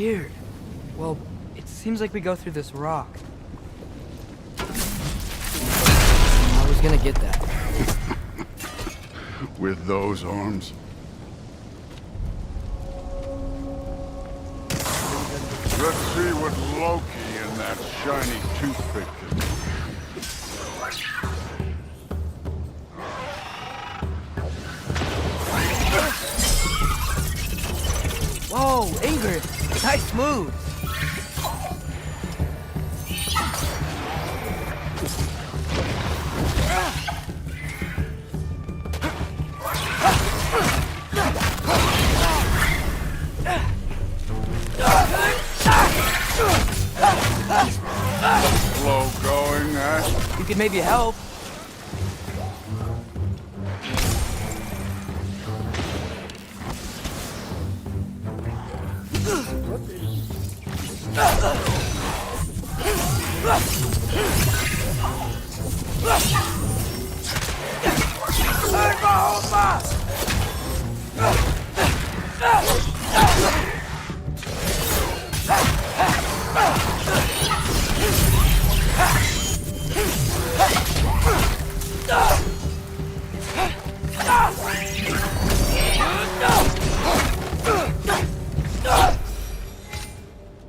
Weird. Well, it seems like we go through this rock. I was gonna get that. With those arms? Let's see what Loki and that shiny toothpick can do. Whoa, Ingrid! Nice move! Slow going, huh? You could maybe help.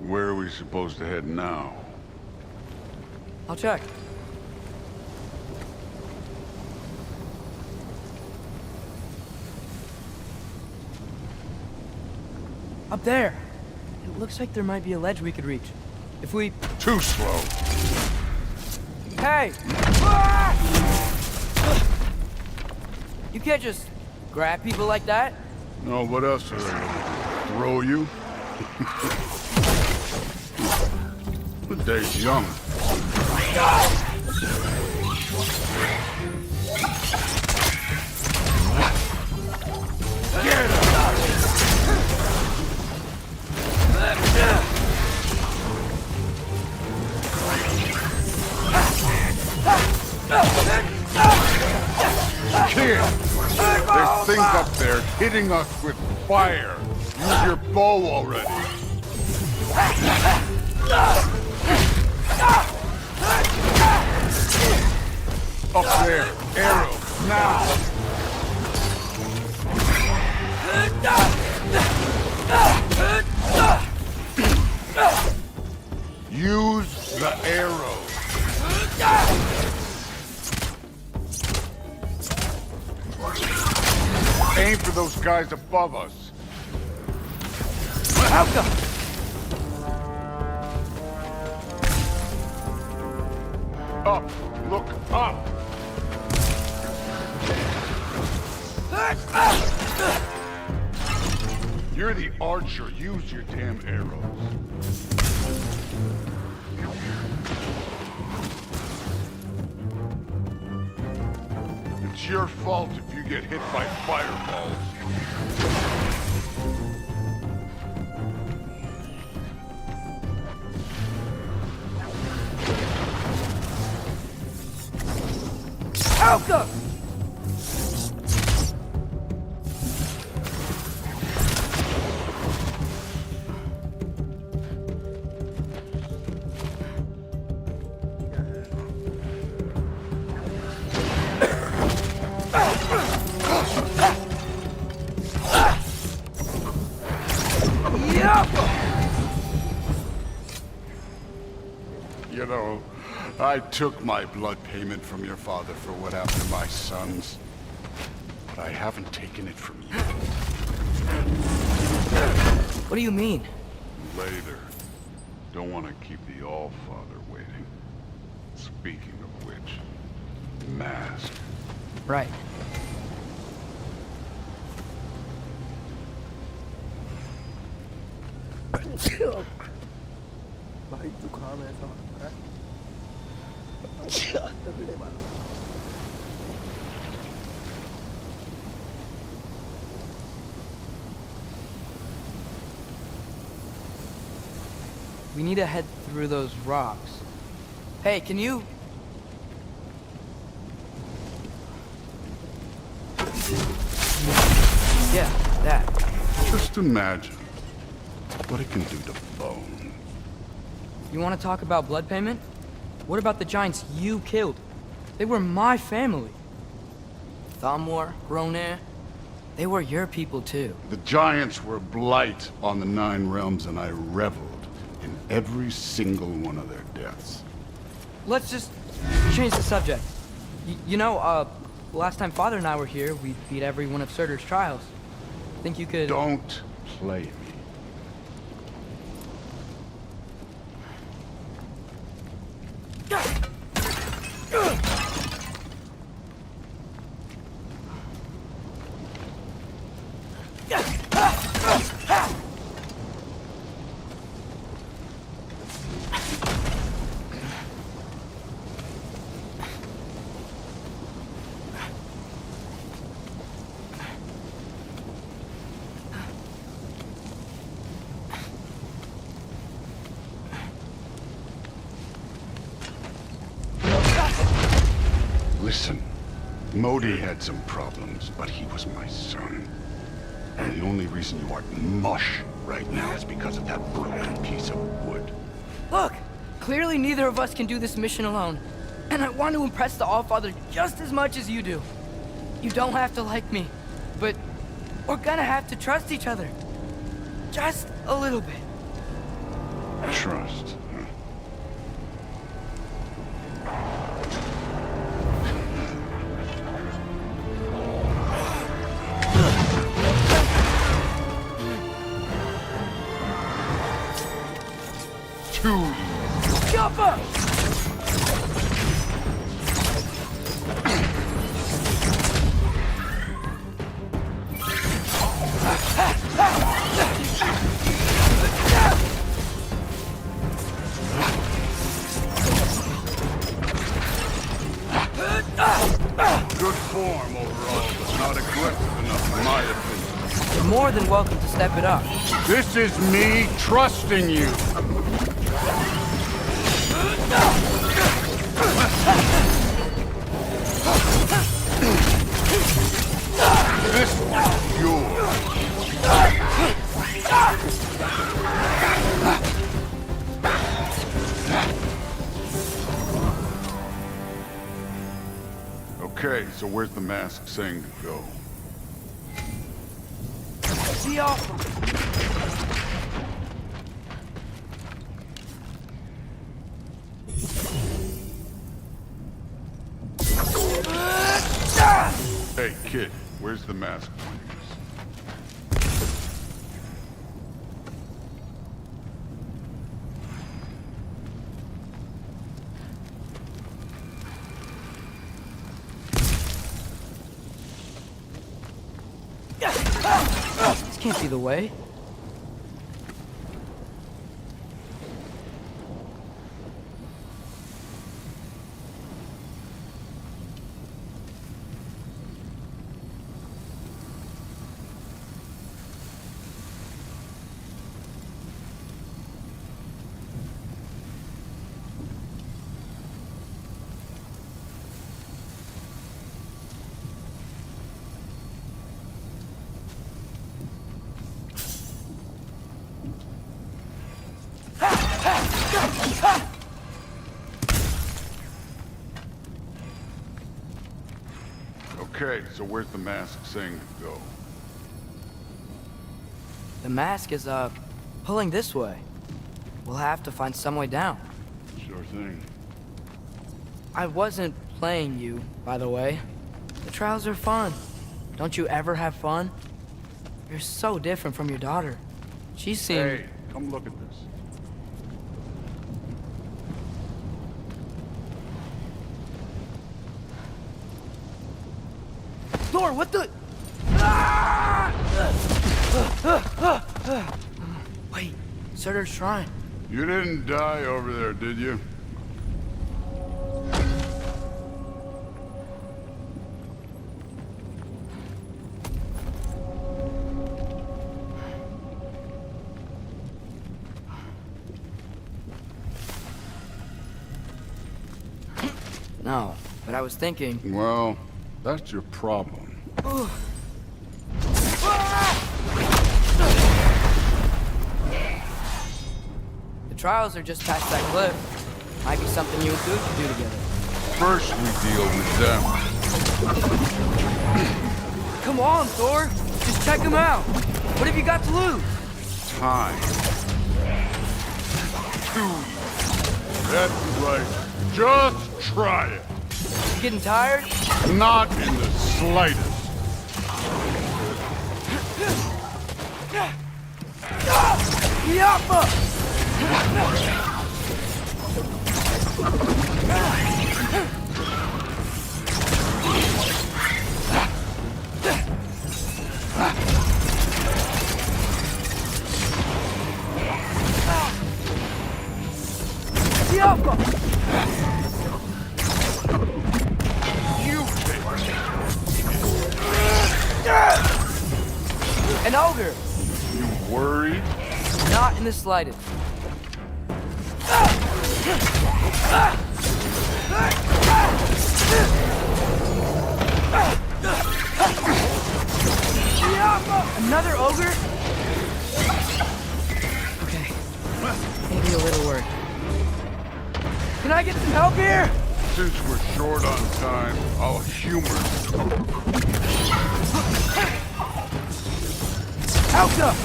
Where are we supposed to head now? I'll check. Up there! It looks like there might be a ledge we could reach. If we... Too slow. Hey! You can't just grab people like that. No, what else are they gonna do? Throw you? The day's young. Get him! Kid! There's things up there hitting us with fire. Use your bow already. Up there, arrow, now! Use the arrow. Aim for those guys above us. Up! Look up! You're the archer. Use your damn arrows. It's your fault if you get hit by fireballs. Alka! You know, I took my blood payment from your father for what happened to my sons. But I haven't taken it from you. What do you mean? Later. Don't want to keep the All-Father waiting. Speaking of which, mask. Right. भाई जुकाम ऐसा होता है तगड़े बाल We need to head through those rocks. Hey, can you... Yeah, that. Just imagine. what it can do to bone. You want to talk about blood payment? What about the giants you killed? They were my family. Thamor, Groner, they were your people too. The giants were blight on the Nine Realms, and I reveled in every single one of their deaths. Let's just change the subject. Last time Father and I were here, we beat every one of Surtur's trials. Think you could... Don't play me. Listen, Modi had some problems, but he was my son. And the only reason you aren't mush right now is because of that broken piece of wood. Look! Clearly neither of us can do this mission alone. And I want to impress the Allfather just as much as you do. You don't have to like me, but we're gonna have to trust each other. Just a little bit. Trust, huh? Jump up! Good form overall, but not aggressive enough in my opinion. You're more than welcome to step it up. This is me trusting you. This one's yours. Okay, so where's the mask saying to go? See y'all. Hey, kid, where's the mask pointing This can't be the way. Okay, so where's the mask saying to go? The mask is, pulling this way. We'll have to find some way down. Sure thing. I wasn't playing you, by the way. The trials are fun. Don't you ever have fun? You're so different from your daughter. She seemed... Hey, come look at this. Thor, what the... Ah! Wait, Surtur's shrine. You didn't die over there, did you? No, but I was thinking... Well, that's your problem. trials are just past that cliff. Might be something you and Good could do together. First we deal with them. Come on, Thor! Just check him out! What have you got to lose? Time. That's right. Just try it. You getting tired? Not in the slightest. Yappa! Yappa! You take An ogre! You worried? Not in the slightest. Another ogre? Okay. Maybe a little work. Can I get some help here? Since we're short on time, I'll humor you. Alka!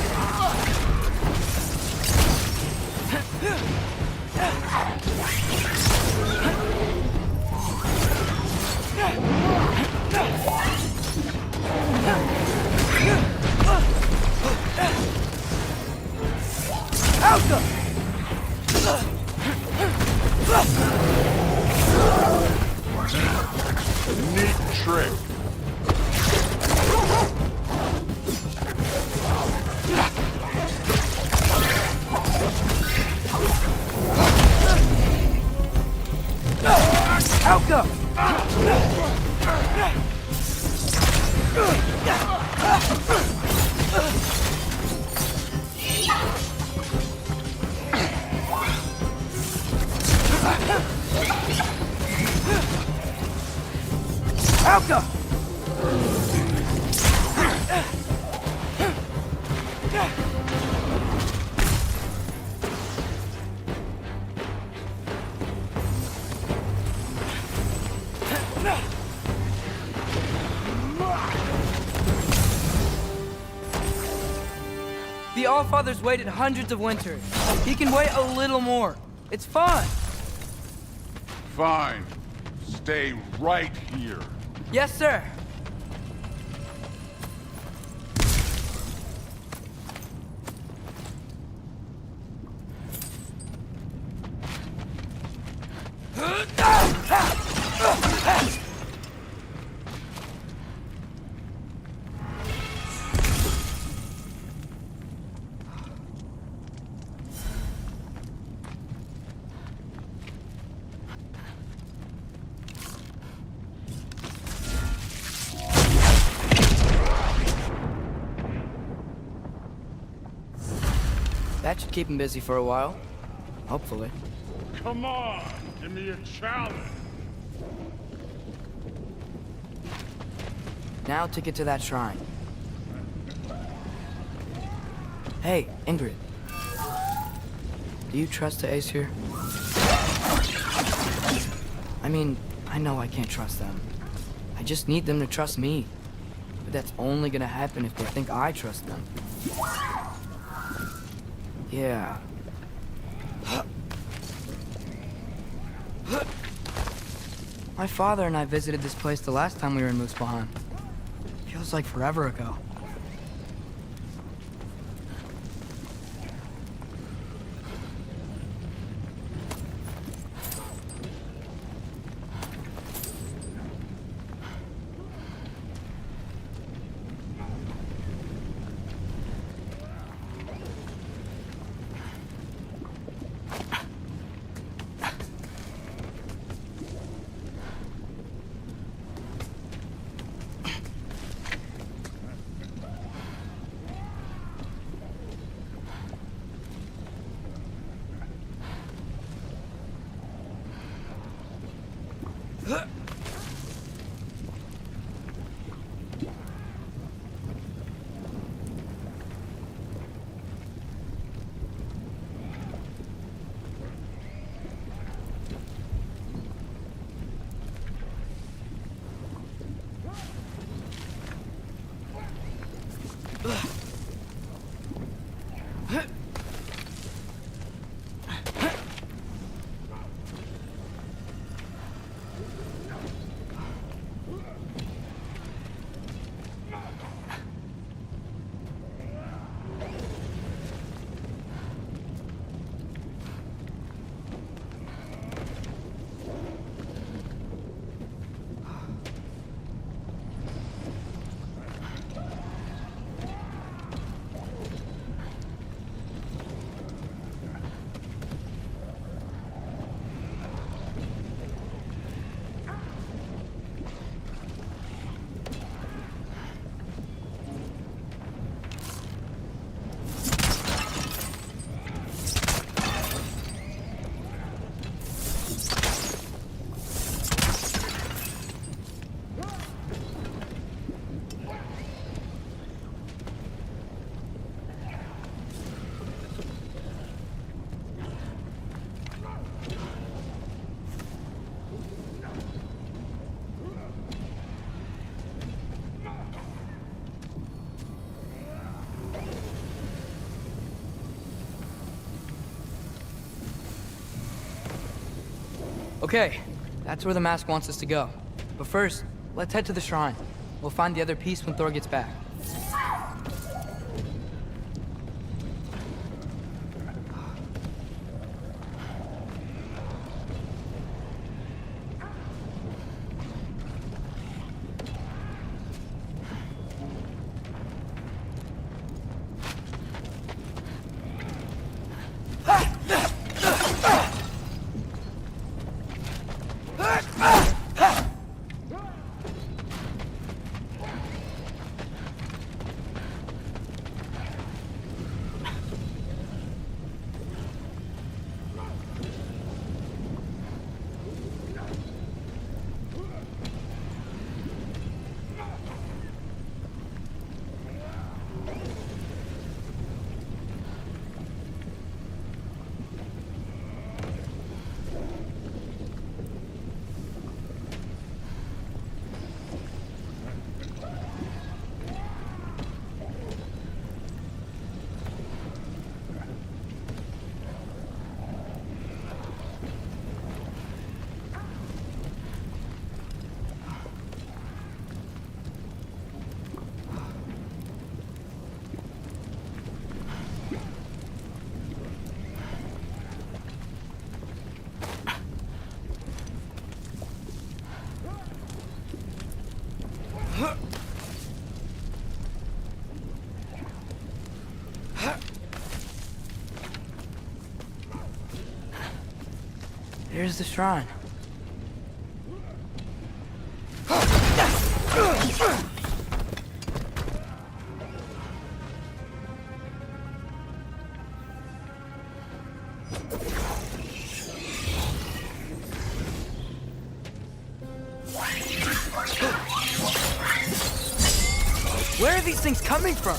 Alka! Neat trick. Alka! Alka! The Allfather's waited hundreds of winters. He can wait a little more. It's fun. Fine. Stay right here. Yes, sir. That should keep him busy for a while. Hopefully. Come on, give me a challenge. Now to get to that shrine. Hey, Ingrid. Do you trust the Ace here? I mean, I know I can't trust them. I just need them to trust me. But that's only gonna happen if they think I trust them. Yeah. My father and I visited this place the last time we were in Muspelheim. Feels like forever ago. Okay, that's where the mask wants us to go. But first, let's head to the shrine. We'll find the other piece when Thor gets back. Here's the shrine. Where are these things coming from?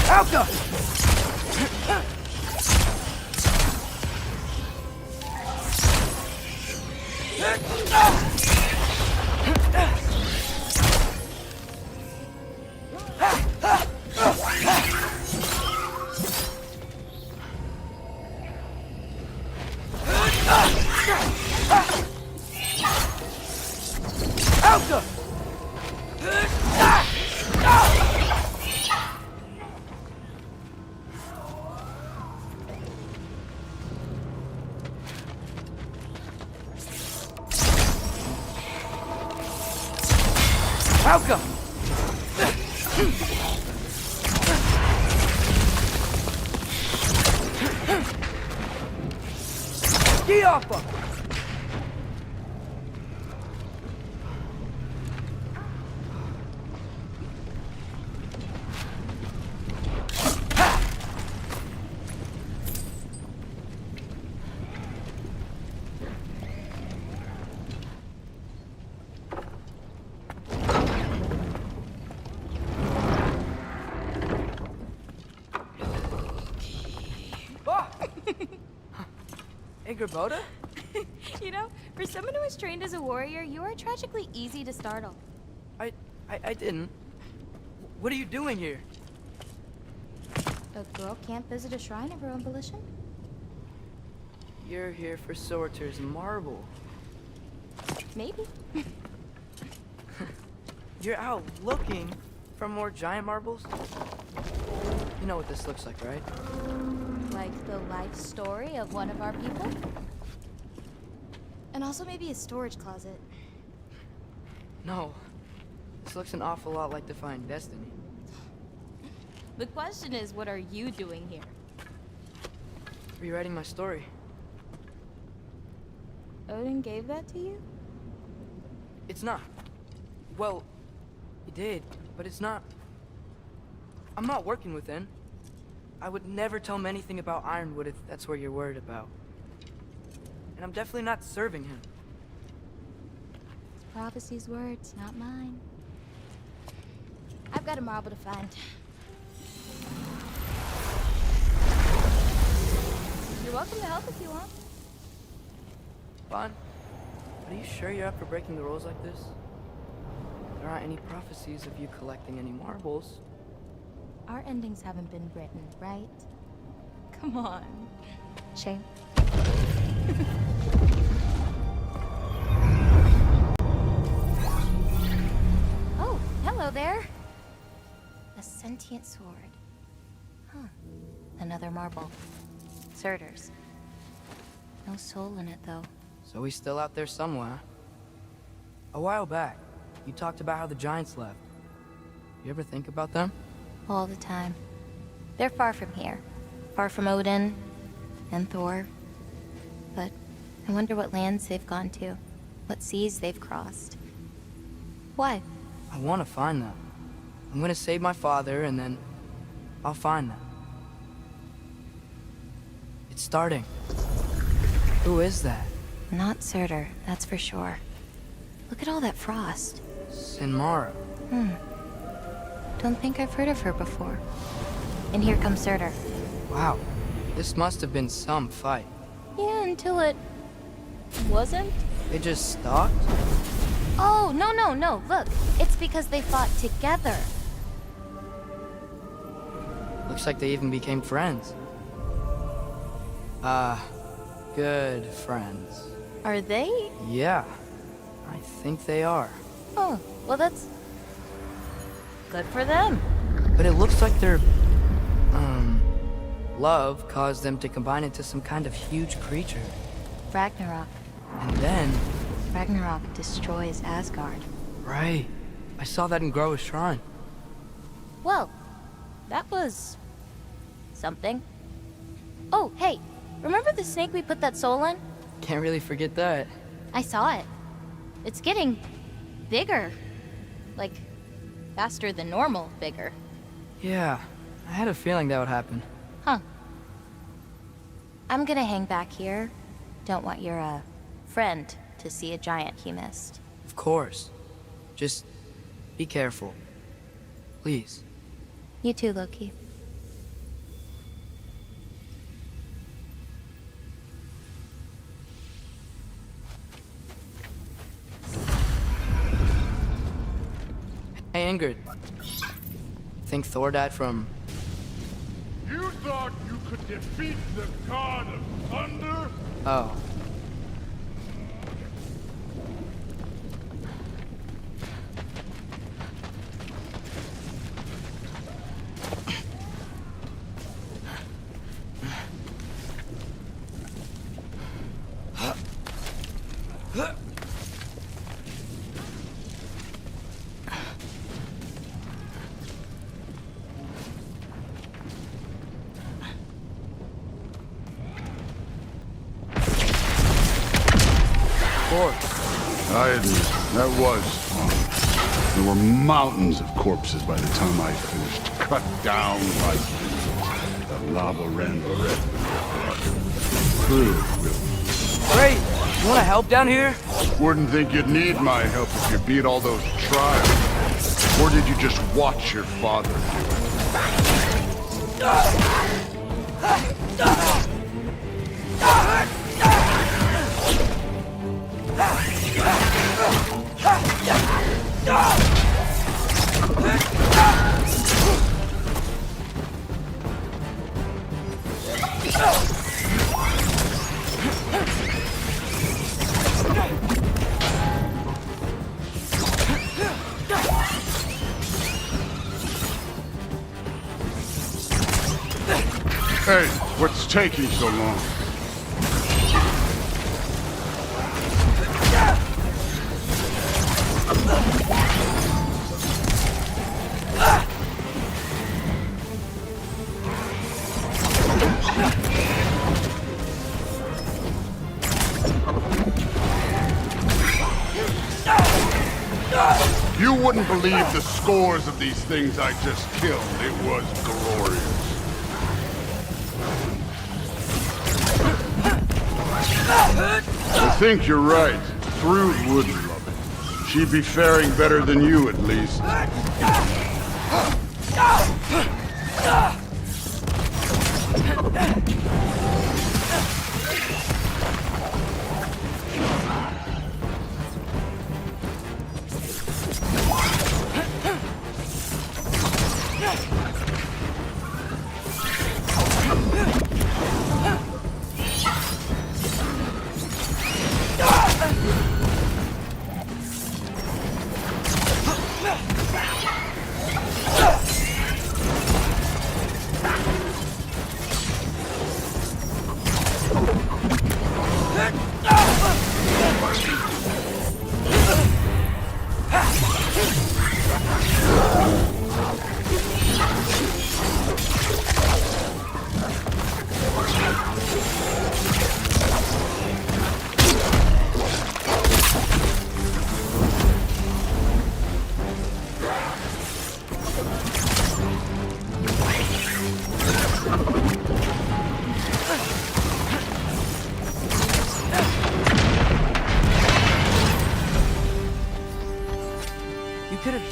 Alka! Alka! Alka! Diapa! Hey, Grabota? You know, for someone who was trained as a warrior, you are tragically easy to startle. I didn't. What are you doing here? A girl can't visit a shrine of her own volition? You're here for Sorter's marble. Maybe. You're out looking for more giant marbles? You know what this looks like, right? Like the life story of one of our people? And also maybe a storage closet. No. This looks an awful lot like Defying Destiny. The question is, what are you doing here? Rewriting my story. Odin gave that to you? It's not. Well, he did, but it's not. I'm not working with him. I would never tell him anything about Ironwood if that's what you're worried about. And I'm definitely not serving him. It's prophecy's words, not mine. I've got a marble to find. You're welcome to help if you want. Bon, are you sure you're up for breaking the rules like this? there aren't any prophecies of you collecting any marbles. Our endings haven't been written, right? Come on. Shame. Oh, hello there. A sentient sword. Huh. Another marble. Surtur's. No soul in it, though. So he's still out there somewhere. A while back, you talked about how the giants left. You ever think about them? All the time. They're far from here. Far from Odin and Thor. But I wonder what lands they've gone to. What seas they've crossed. Why? I want to find them. I'm gonna save my father, and then I'll find them. It's starting. Who is that? Not Surtur, that's for sure. Look at all that frost. Sinmara. Don't think I've heard of her before. And here comes Surtur. Wow. This must have been some fight. Yeah, until it... wasn't? They just stalked? Oh, no. Look, it's because they fought together. Looks like they even became friends. Good friends. Are they? Yeah, I think they are. Oh, well that's... good for them. But it looks like their, love caused them to combine into some kind of huge creature. Ragnarok. And then... Ragnarok destroys Asgard. Right. I saw that in Groa's shrine. Well, that was... something. Oh, hey, remember the snake we put that soul in? Can't really forget that. I saw it. It's getting... bigger. Like, faster than normal bigger. Yeah, I had a feeling that would happen. Huh. I'm gonna hang back here. Don't want your, friend to see a giant he missed. Of course. Just be careful. Please. You too, Loki. Hey, Ingrid. Think Thor died from... You thought you could defeat the god of thunder? Oh. I admit, that was fun. There were mountains of corpses by the time I finished, cut down like the lava ran red. Great! You wanna help down here? Wouldn't think you'd need my help if you beat all those trials. Or did you just watch your father do Hey, what's taking so long? You wouldn't believe the scores of these things I just killed. It was glorious. I think you're right. Thrud would love it. She'd be faring better than you, at least.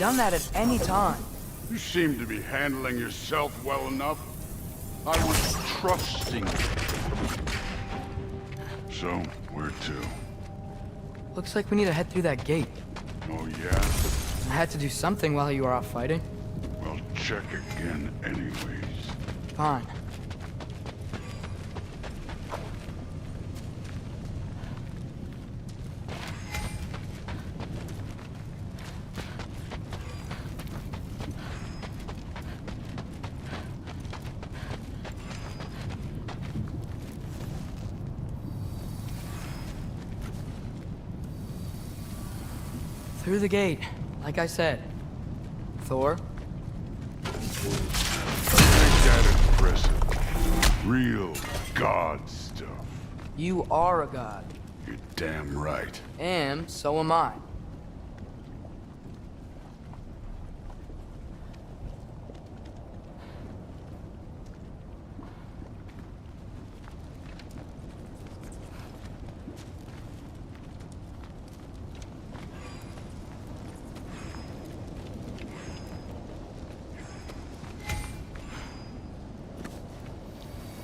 done that at any time. You seem to be handling yourself well enough. I was trusting you. So, where to? Looks like we need to head through that gate. Oh, yeah? I had to do something while you were out fighting. Well, check again anyways. Fine. Through the gate, like I said. Thor? Ain't that impressive? Real god stuff. You are a god. You're damn right. And so am I.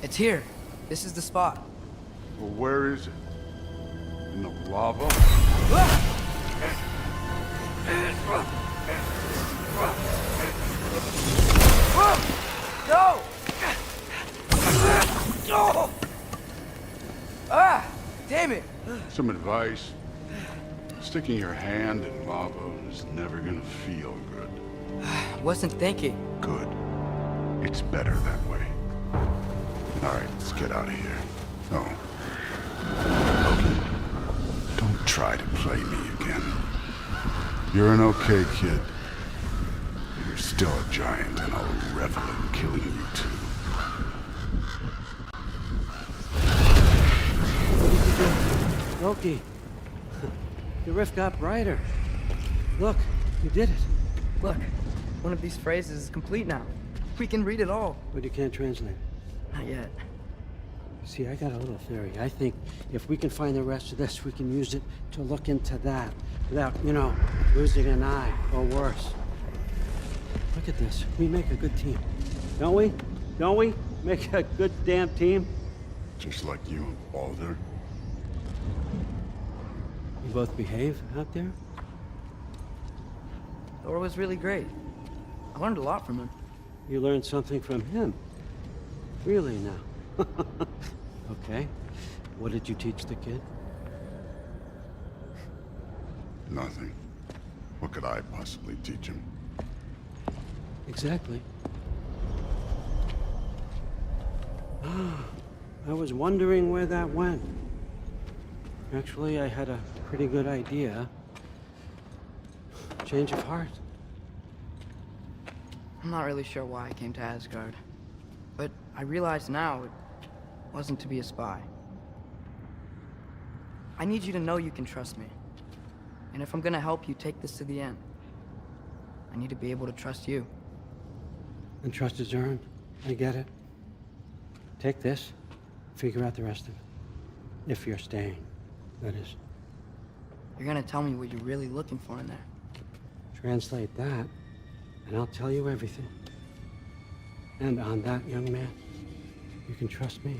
It's here. This is the spot. Well, where is it? In the lava? No! No! Ah! Damn it! Some advice. Sticking your hand in lava is never gonna feel good. Wasn't thinking. Good. It's better that way. All right, let's get out of here. Oh. Loki, don't try to play me again. You're an okay kid. You're still a giant, and I'll revel in killing you too. Loki, the rift got brighter. Look, you did it. Look, one of these phrases is complete now. We can read it all. But you can't translate. Not yet. See, I got a little theory. I think if we can find the rest of this, we can use it to look into that without, losing an eye or worse. Look at this. We make a good team. Don't we? Don't we? Make a good damn team? Just like you and Balder. You both behave out there? Thor was really great. I learned a lot from him. You learned something from him. Really now? Okay. What did you teach the kid? Nothing. What could I possibly teach him? Exactly. I was wondering where that went. Actually, I had a pretty good idea. Change of heart. I'm not really sure why I came to Asgard. But I realize now it wasn't to be a spy. I need you to know you can trust me. And if I'm gonna help you take this to the end, I need to be able to trust you. And trust is earned. I get it. Take this, figure out the rest of it. If you're staying, that is. You're gonna tell me what you're really looking for in there. Translate that, and I'll tell you everything. And on that, young man, you can trust me.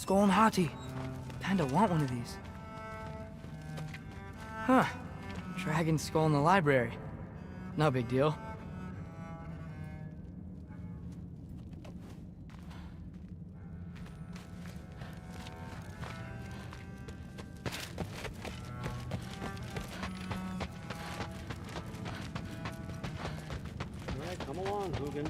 Skull and Hati. Kinda want one of these. Huh. Dragon skull in the library. No big deal. All right, come along, Hugin.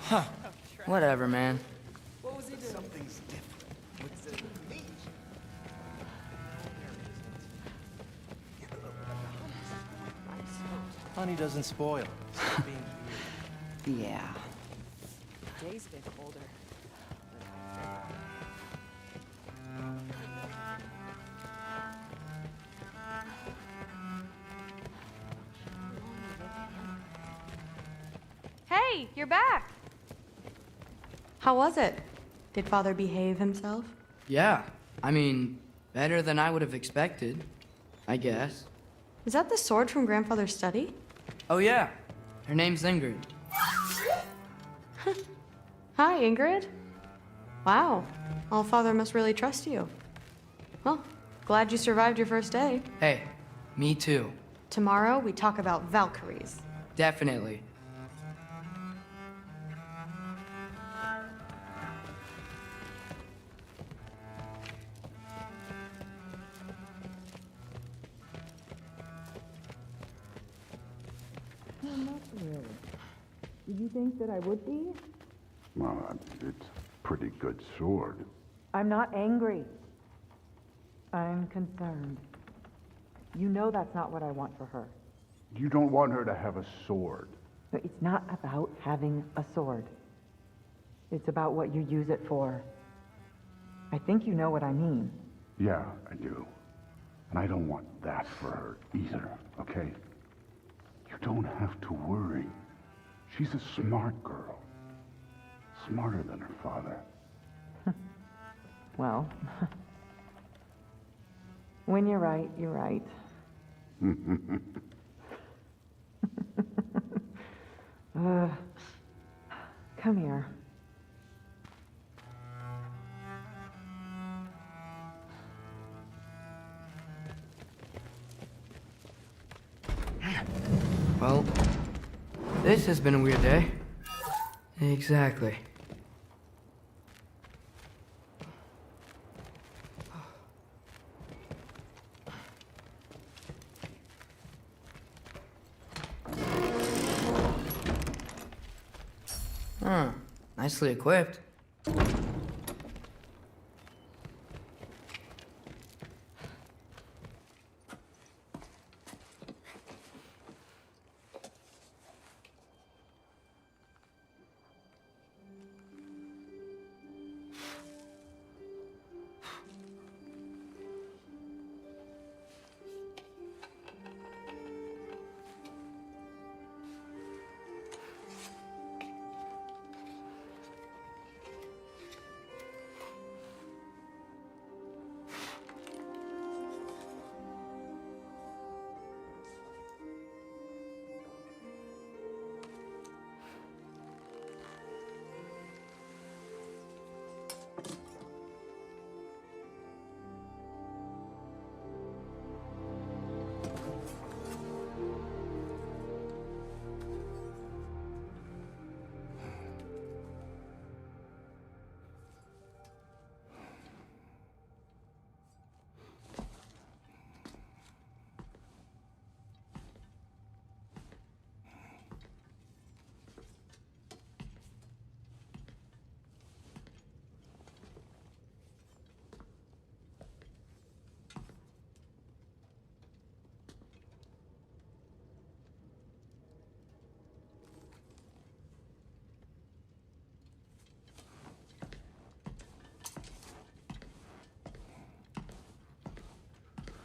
Huh. Whatever, man. Something's different. What's it mean? Honey doesn't spoil. Stop being weird. Yeah. Days get colder. Hey, you're back. How was it? Did Father behave himself? Yeah. I mean, better than I would have expected, I guess. Is that the sword from Grandfather's study? Oh yeah. Her name's Ingrid. Hi, Ingrid. Wow. Allfather must really trust you. Well, glad you survived your first day. Hey, me too. Tomorrow, we talk about Valkyries. Definitely. Did you think that I would be? Well, it's a pretty good sword. I'm not angry. I'm concerned. You know that's not what I want for her. You don't want her to have a sword. But it's not about having a sword. It's about what you use it for. I think you know what I mean. Yeah, I do. And I don't want that for her either, okay? You don't have to worry. She's a smart girl. Smarter than her father. Well, when you're right, you're right. Come here. Well, this has been a weird day. Exactly. Huh. Nicely equipped.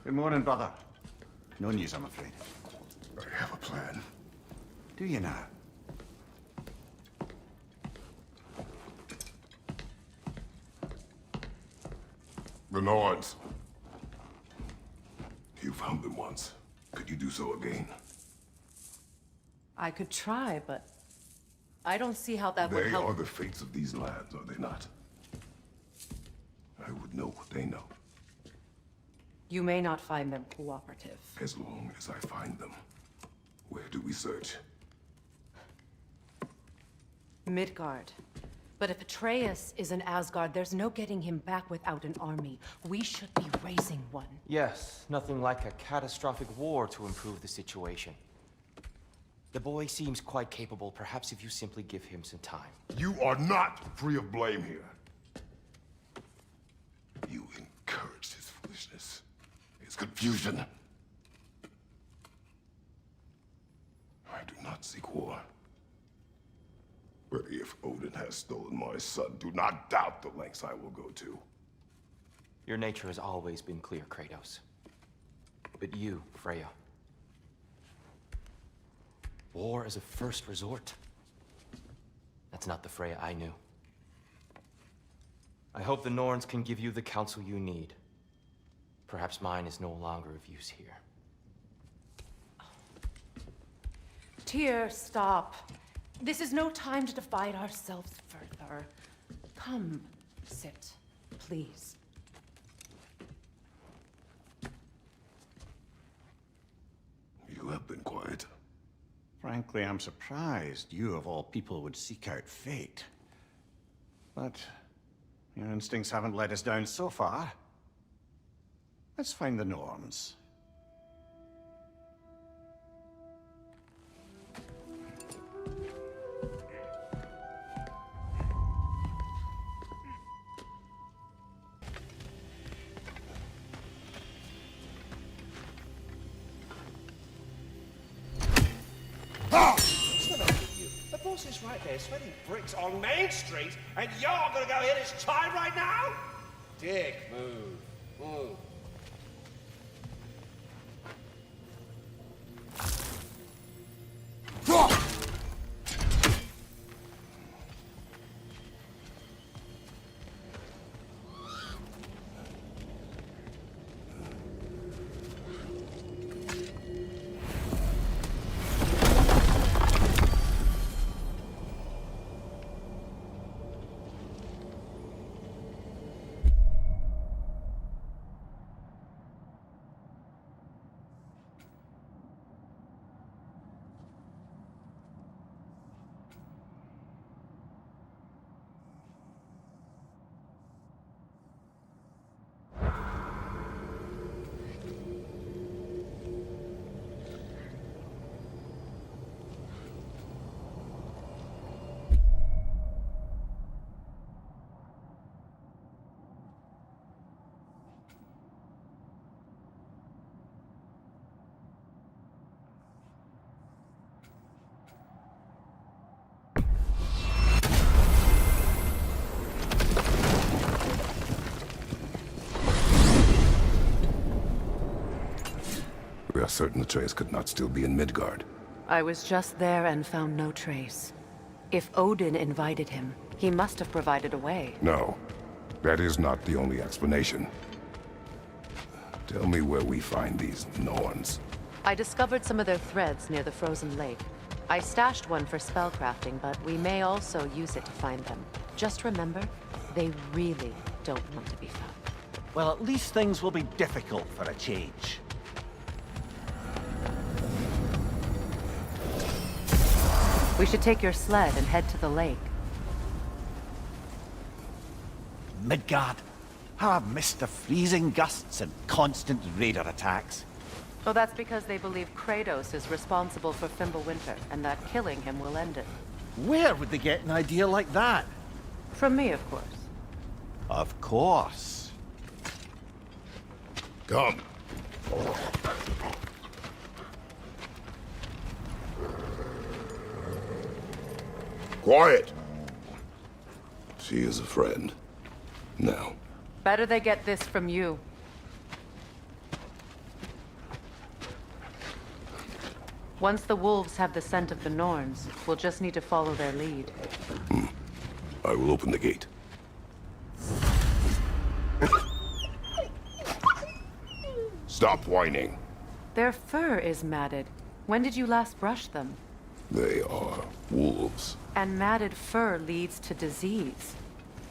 Good morning, brother. No news, I'm afraid. I have a plan. Do you now? The Norns. You found them once. Could you do so again? I could try, but I don't see how that would They help. are the fates of these lands, are they not? I would know what they know, You may not find them cooperative. as long as I find them. Where do we search? Midgard. But if Atreus is in Asgard, there's no getting him back without an army. We should be raising one. Yes, nothing like a catastrophic war to improve the situation. The boy seems quite capable. Perhaps if you simply give him some time. You are not free of blame here. You encouraged his foolishness, his confusion. I do not seek war. But if Odin has stolen my son, do not doubt the lengths I will go to. Your nature has always been clear, Kratos. But you, Freya. War is a first resort. That's not the Freya I knew. I hope the Norns can give you the counsel you need. Perhaps mine is no longer of use here. Tyr, stop. This is no time to divide ourselves further. Come, sit, please. You have been quiet. Frankly, I'm surprised you, of all people, would seek out fate. But your instincts haven't let us down so far. Let's find the Norns. The boss is right there, sweating bricks on Main Street, and you're gonna go hit his child right now? Dick, move. Move. We are certain Atreus could not still be in Midgard. I was just there and found no trace. If Odin invited him, he must have provided a way. No, that is not the only explanation. Tell me where we find these Norns. I discovered some of their threads near the frozen lake. I stashed one for spellcrafting, but we may also use it to find them. Just remember, they really don't want to be found. Well, at least things will be difficult for a change. We should take your sled and head to the lake. Midgard. How I've missed the freezing gusts and constant raider attacks. Oh, that's because they believe Kratos is responsible for Fimbulwinter, and that killing him will end it. Where would they get an idea like that? From me, of course. Of course. Come. Quiet! She is a friend. Now. Better they get this from you. Once the wolves have the scent of the Norns, we'll just need to follow their lead. I will open the gate. Stop whining. Their fur is matted. When did you last brush them? They are wolves. And matted fur leads to disease.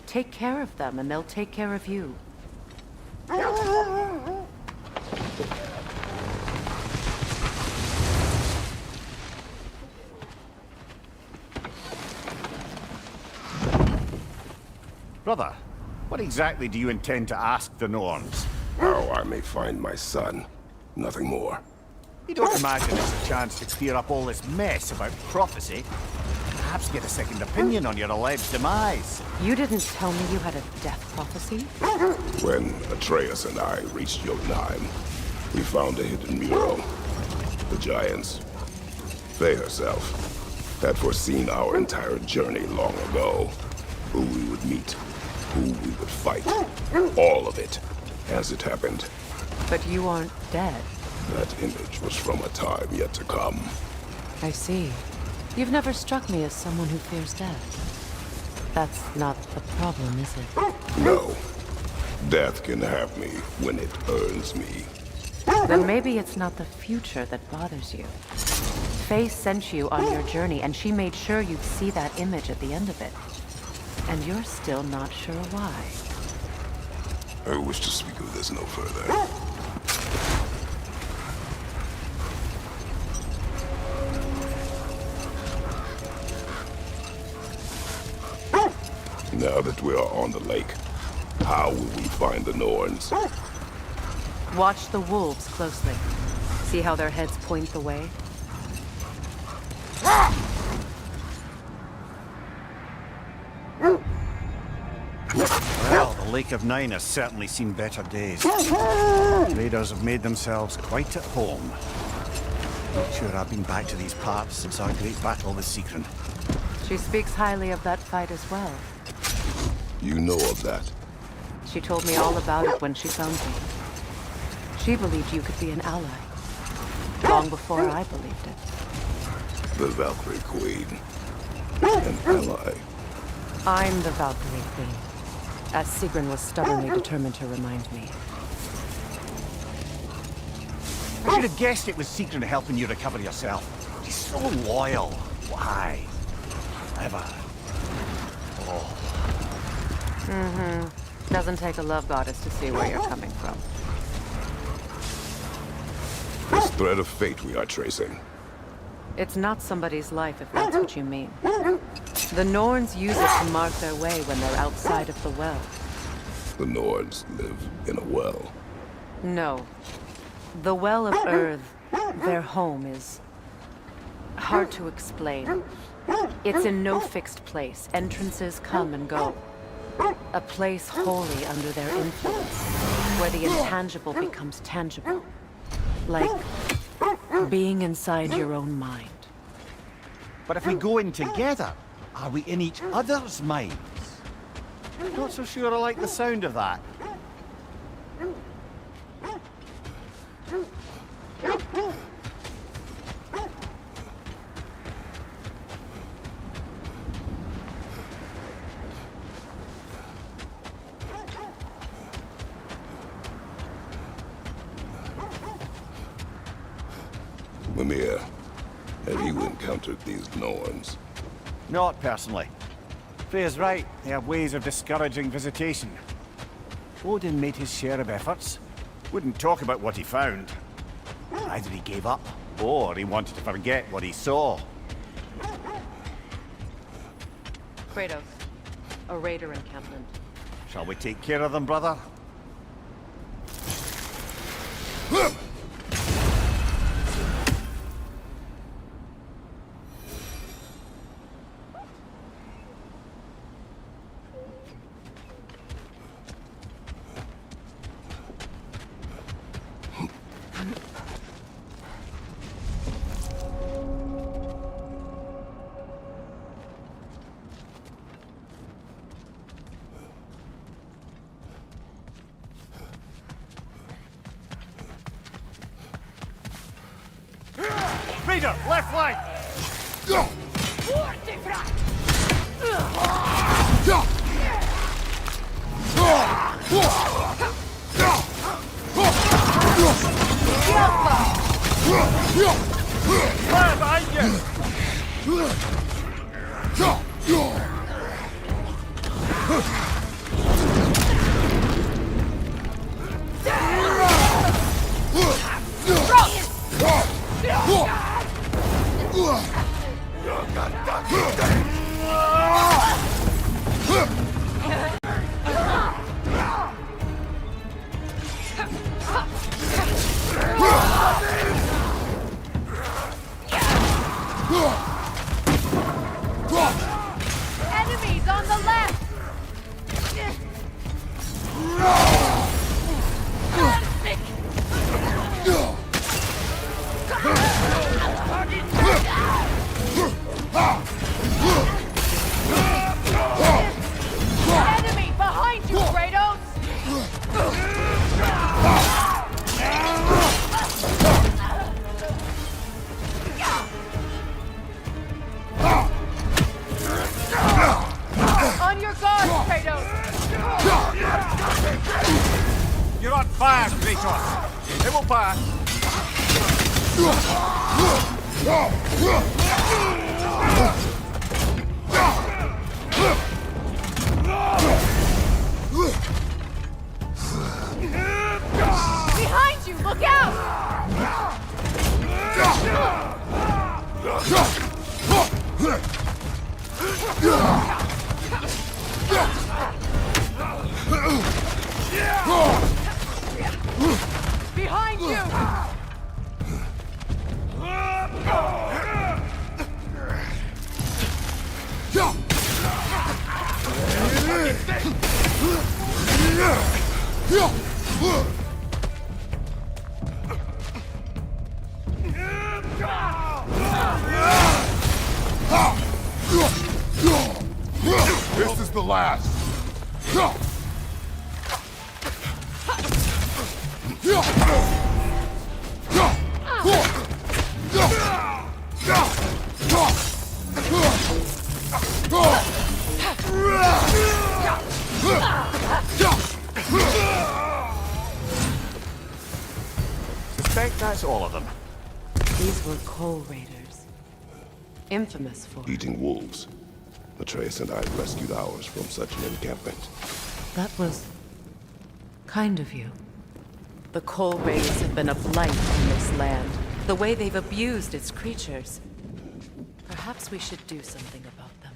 Take care of them, and they'll take care of you. Brother, what exactly do you intend to ask the Norns? How I may find my son. Nothing more. You don't imagine it's a chance to clear up all this mess about prophecy? Perhaps get a second opinion on your alleged demise. You didn't tell me you had a death prophecy? When Atreus and I reached Jotunheim, we found a hidden mural. The Giants, Faye herself, had foreseen our entire journey long ago. Who we would meet, who we would fight. All of it, as it happened. But you aren't dead. That image was from a time yet to come. I see. You've never struck me as someone who fears death. That's not the problem, is it? No. Death can have me when it earns me. Then maybe it's not the future that bothers you. Faye sent you on your journey, and she made sure you'd see that image at the end of it. And you're still not sure why. I wish to speak of this no further. Now that we are on the lake, how will we find the Norns? Watch the wolves closely. See how their heads point the way? Well, the Lake of Nine has certainly seen better days. Raiders have made themselves quite at home. Not sure I've been back to these parts since our great battle with Sigrun. She speaks highly of that fight as well. You know of that. She told me all about it when she found me. She believed you could be an ally. Long before I believed it. The Valkyrie Queen. An ally. I'm the Valkyrie Queen, as Sigrun was stubbornly determined to remind me. I should have guessed it was Sigrun helping you recover yourself. She's so loyal. Why? Ever. Oh. Doesn't take a love goddess to see where you're coming from. This thread of fate we are tracing. It's not somebody's life, if that's what you mean. The Norns use it to mark their way when they're outside of the well. The Nords live in a well. No. The Well of Earth, their home, is hard to explain. It's in no fixed place. Entrances come and go. A place wholly under their influence, where the intangible becomes tangible. Like being inside your own mind. But if we go in together, are we in each other's minds? Not so sure I like the sound of that. Mimir, have you encountered these Norns? Not personally. Freya's right. They have ways of discouraging visitation. Odin made his share of efforts. Wouldn't talk about what he found. Either he gave up, or he wanted to forget what he saw. Kratos, a raider encampment. Shall we take care of them, brother? Leader, left flank! Fire behind you! Enemies on the left! Enemy behind you, Kratos! On your guard, Kratos! You're on fire, Kratos! It will pass! Behind you, look out! Behind you! This is the last. Suspect that's all of them. These were Coal Raiders. Infamous for... Eating wolves. Atreus and I rescued ours from such an encampment. That was... kind of you. The Coal Raiders have been a blight on this land. The way they've abused its creatures. Perhaps we should do something about them.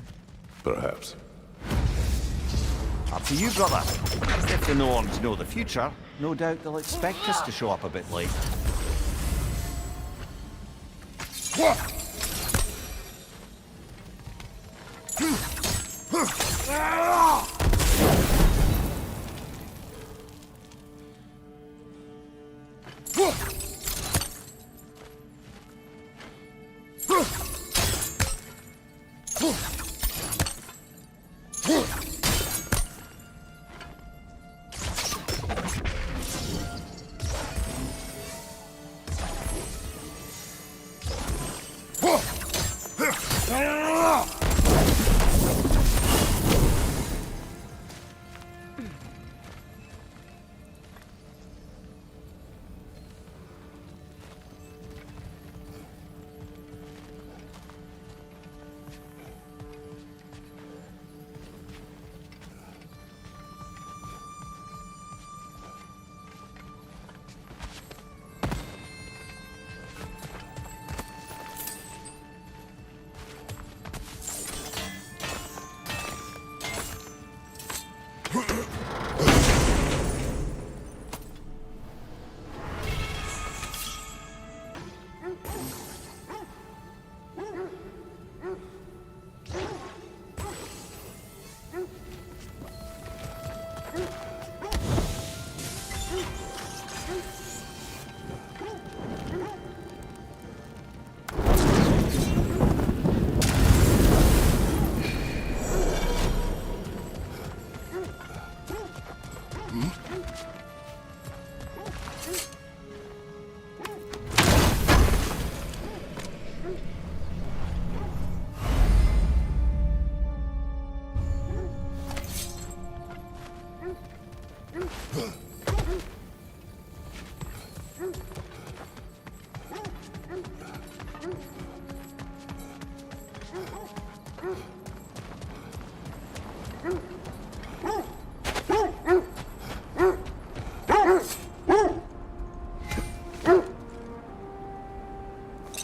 Perhaps. Up to you, brother. If the Norns know the future, no doubt they'll expect us to show up a bit late.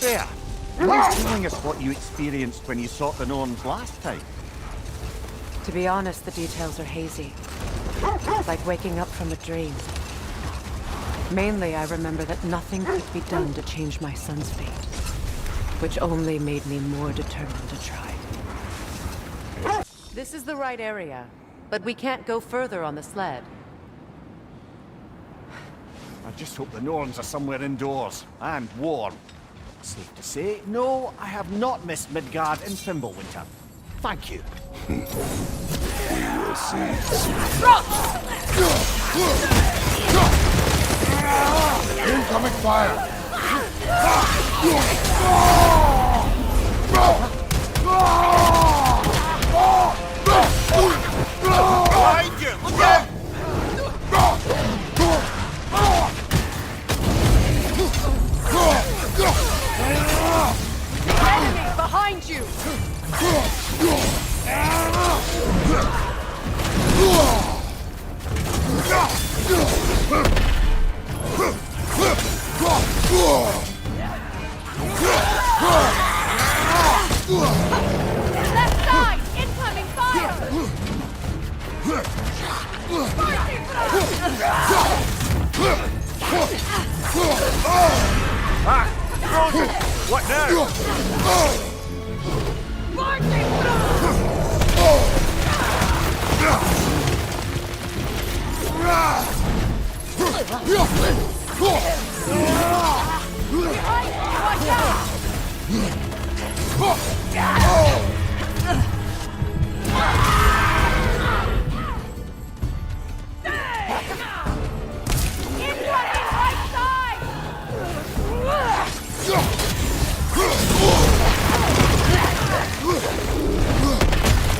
There! Who's telling us what you experienced when you sought the Norns last time? To be honest, the details are hazy. Like waking up from a dream. Mainly, I remember that nothing could be done to change my son's fate. Which only made me more determined to try. This is the right area, but we can't go further on the sled. I just hope the Norns are somewhere indoors, and warm. Safe to say, no, I have not missed Midgard in Fimbulwinter. Thank you. We will see. Incoming fire! Behind you! Look out! Enemy behind you! Left side! Incoming fire! Ah! Frozen! What now?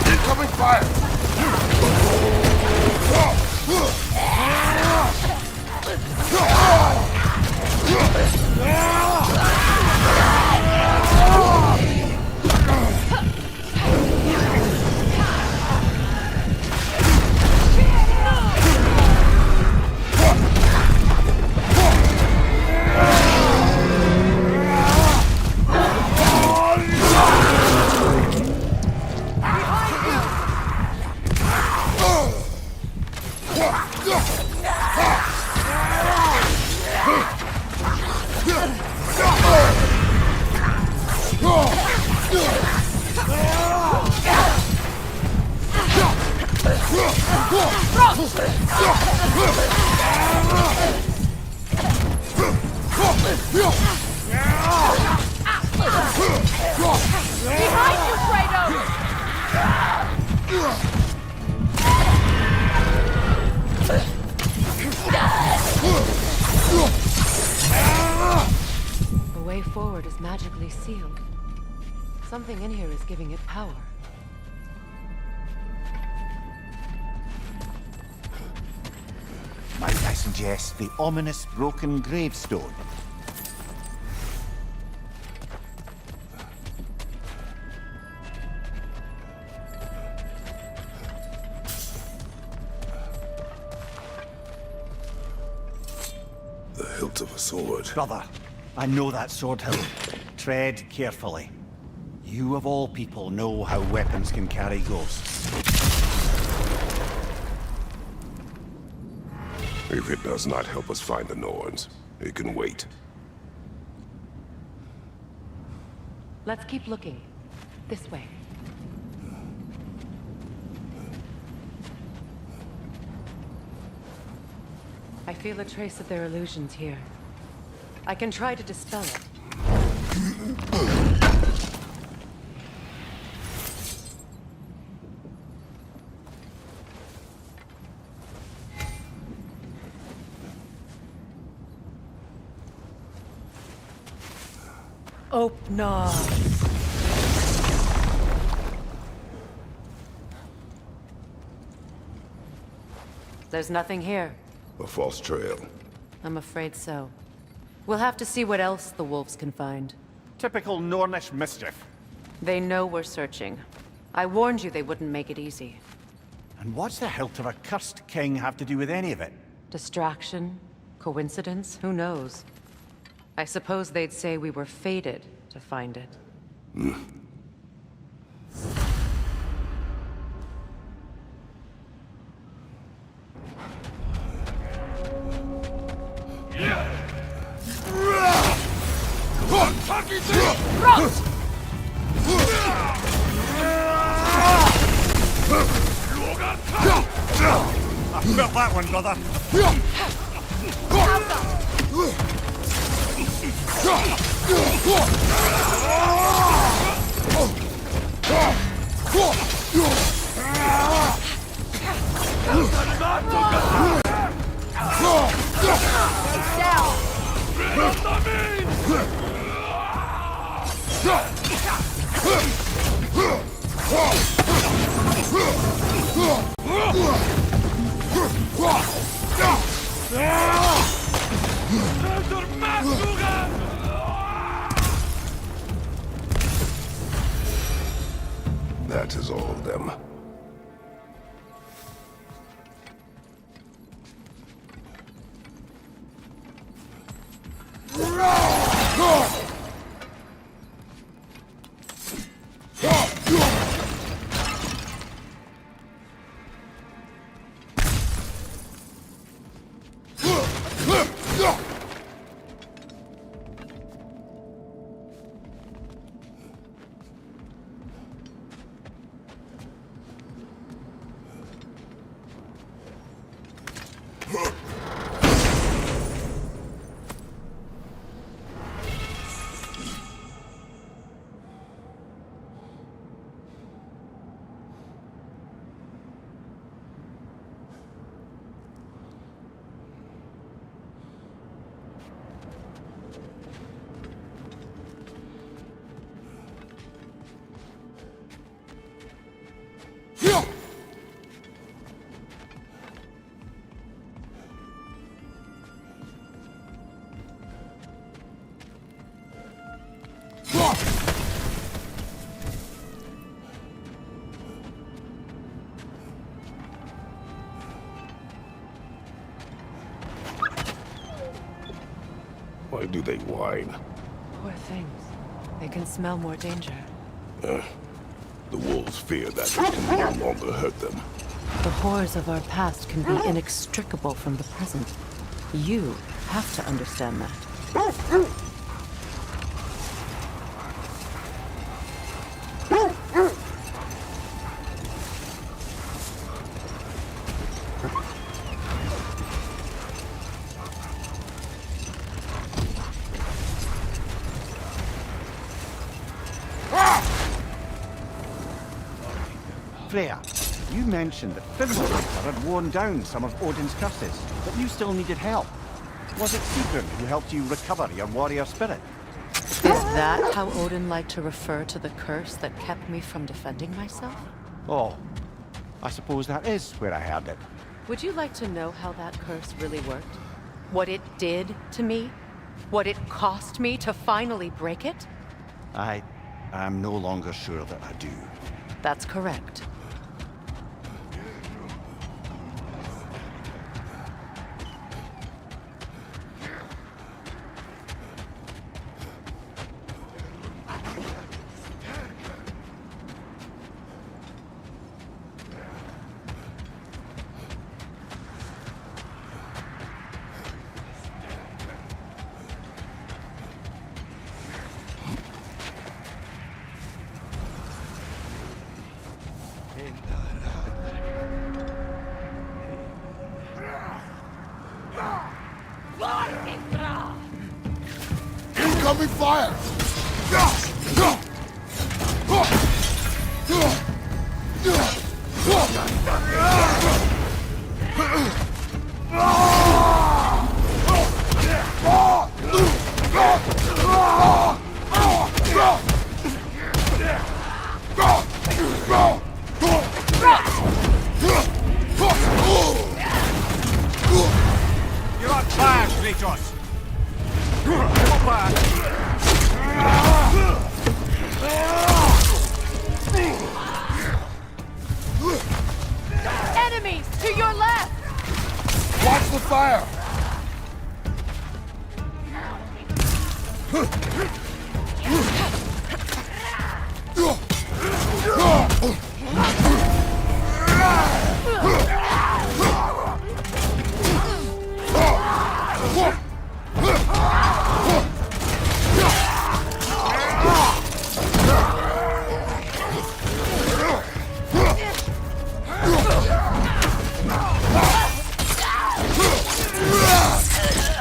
Incoming fire! The way forward is magically sealed. Something in here is giving it power. Might I suggest the ominous broken gravestone? The hilt of a sword. Brother, I know that sword hilt. Tread carefully. You of all people know how weapons can carry ghosts. If it does not help us find the Norns, it can wait. Let's keep looking. This way. I feel a trace of their illusions here. I can try to dispel it. Opna. There's nothing here. A false trail. I'm afraid so. We'll have to see what else the wolves can find. Typical Nornish mischief. They know we're searching. I warned you they wouldn't make it easy. And what's the hilt of a cursed king have to do with any of it? Distraction? Coincidence? Who knows? I suppose they'd say we were fated to find it. I felt that one, brother. That is all of them. Why do they whine? Poor things. They can smell more danger. The wolves fear that it can no longer hurt them. The horrors of our past can be inextricable from the present. You have to understand that. Freya, you mentioned that Fimbulwinter had worn down some of Odin's curses, but you still needed help. Was it Sigrun who helped you recover your warrior spirit? Is that how Odin liked to refer to the curse that kept me from defending myself? Oh, I suppose that is where I heard it. Would you like to know how that curse really worked? What it did to me? What it cost me to finally break it? I'm no longer sure that I do. That's correct. Incoming fire! You're on fire, Kratos! Come back! the fire!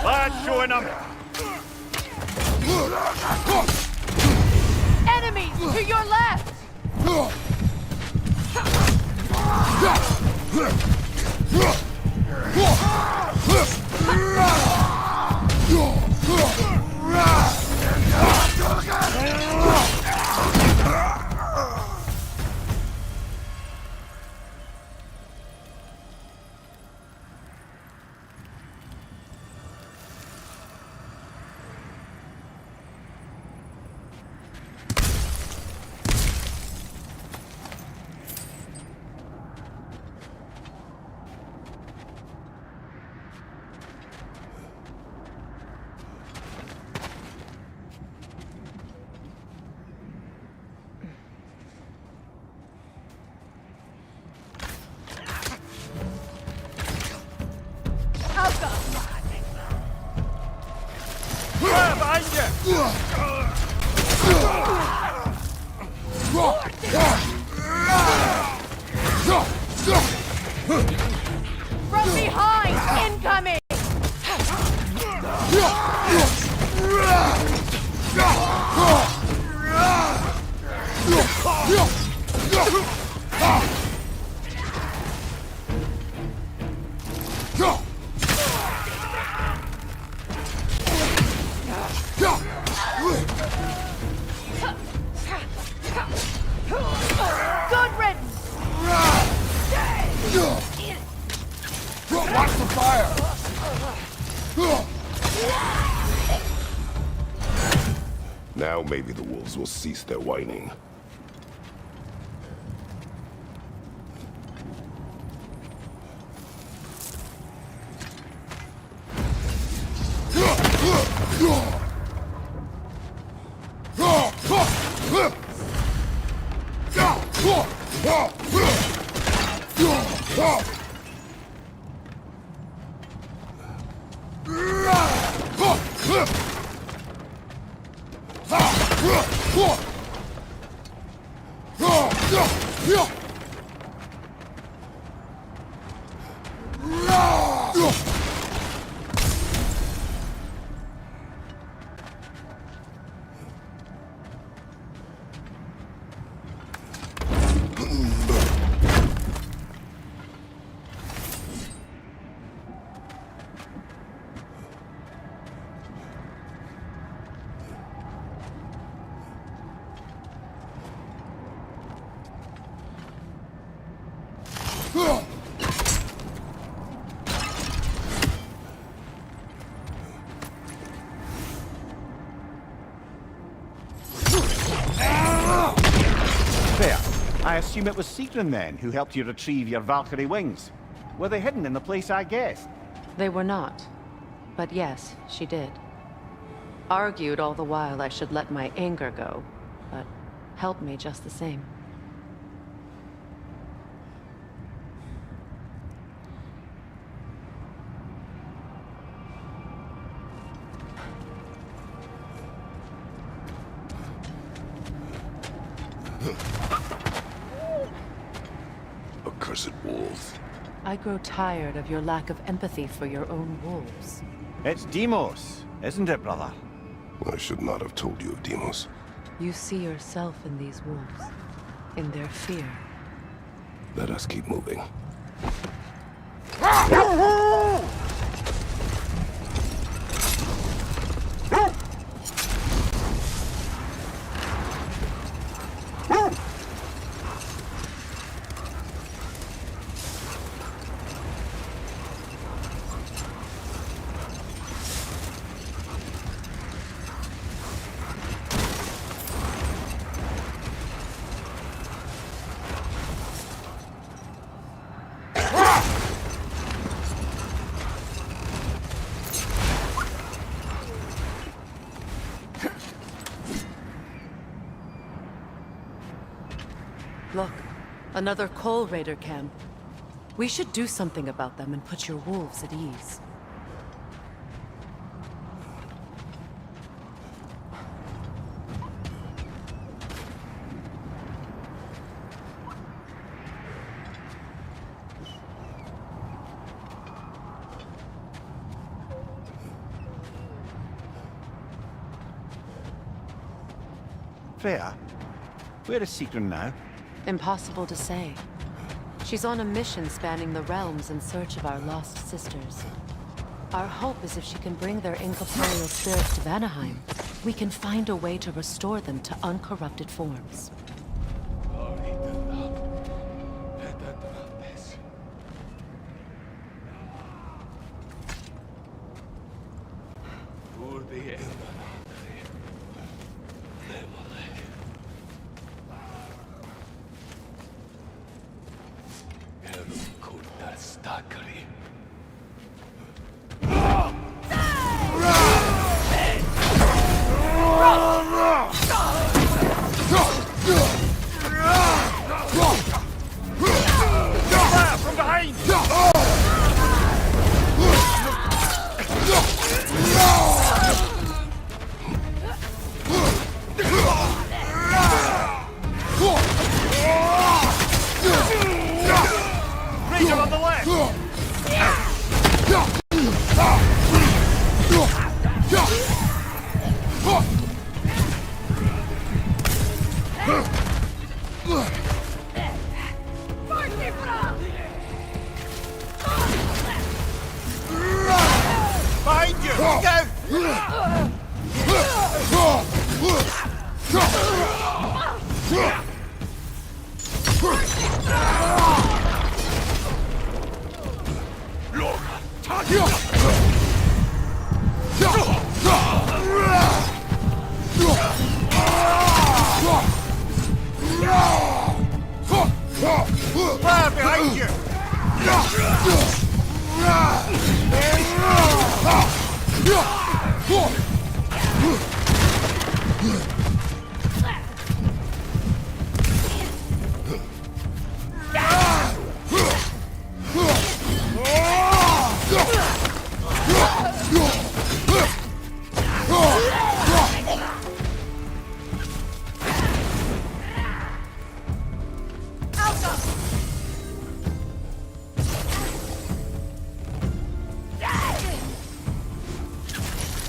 Lads, join them! Enemies to your left! From behind! Incoming! Good riddance! Watch the fire! Now maybe the wolves will cease their whining. There. I assume it was Sigrun then who helped you retrieve your Valkyrie wings. Were they hidden in the place I guessed? They were not. But yes, she did. Argued all the while I should let my anger go, but helped me just the same. Accursed wolves. I grow tired of your lack of empathy for your own wolves. It's Deimos, isn't it, brother? I should not have told you of Deimos. You see yourself in these wolves, in their fear. Let us keep moving. Another Coal Raider camp. We should do something about them and put your wolves at ease. Freya, where is Sigrun now? Impossible to say. She's on a mission spanning the realms in search of our lost sisters. Our hope is if she can bring their incorporeal spirits to Vanaheim, we can find a way to restore them to uncorrupted forms.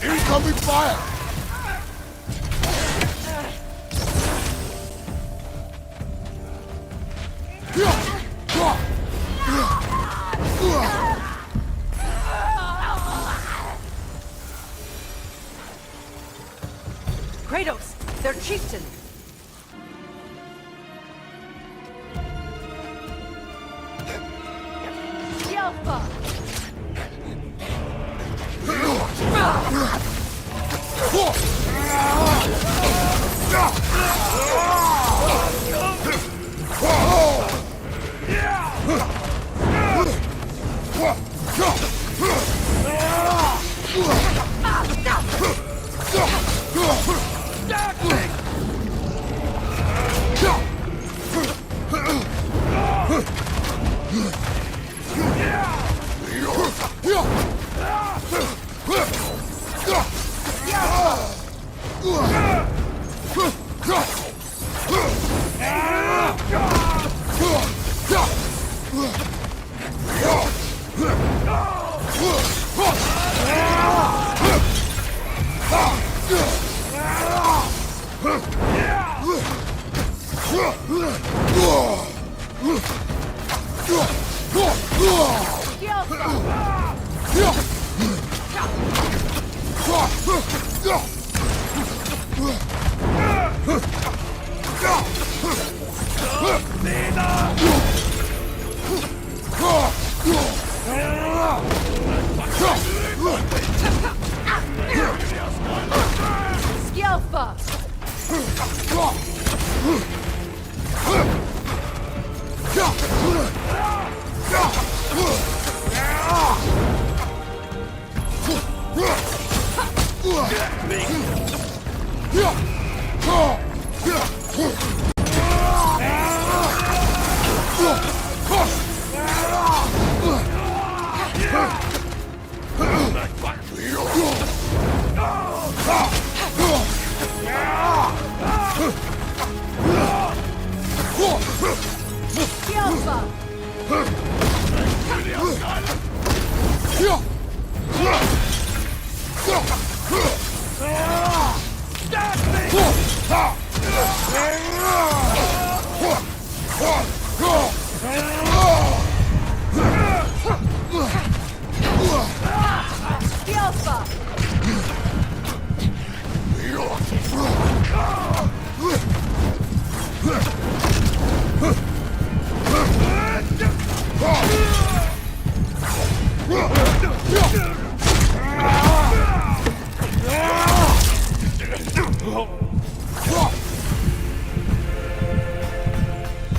Incoming fire! Kratos! They're chieftain! Yelpa!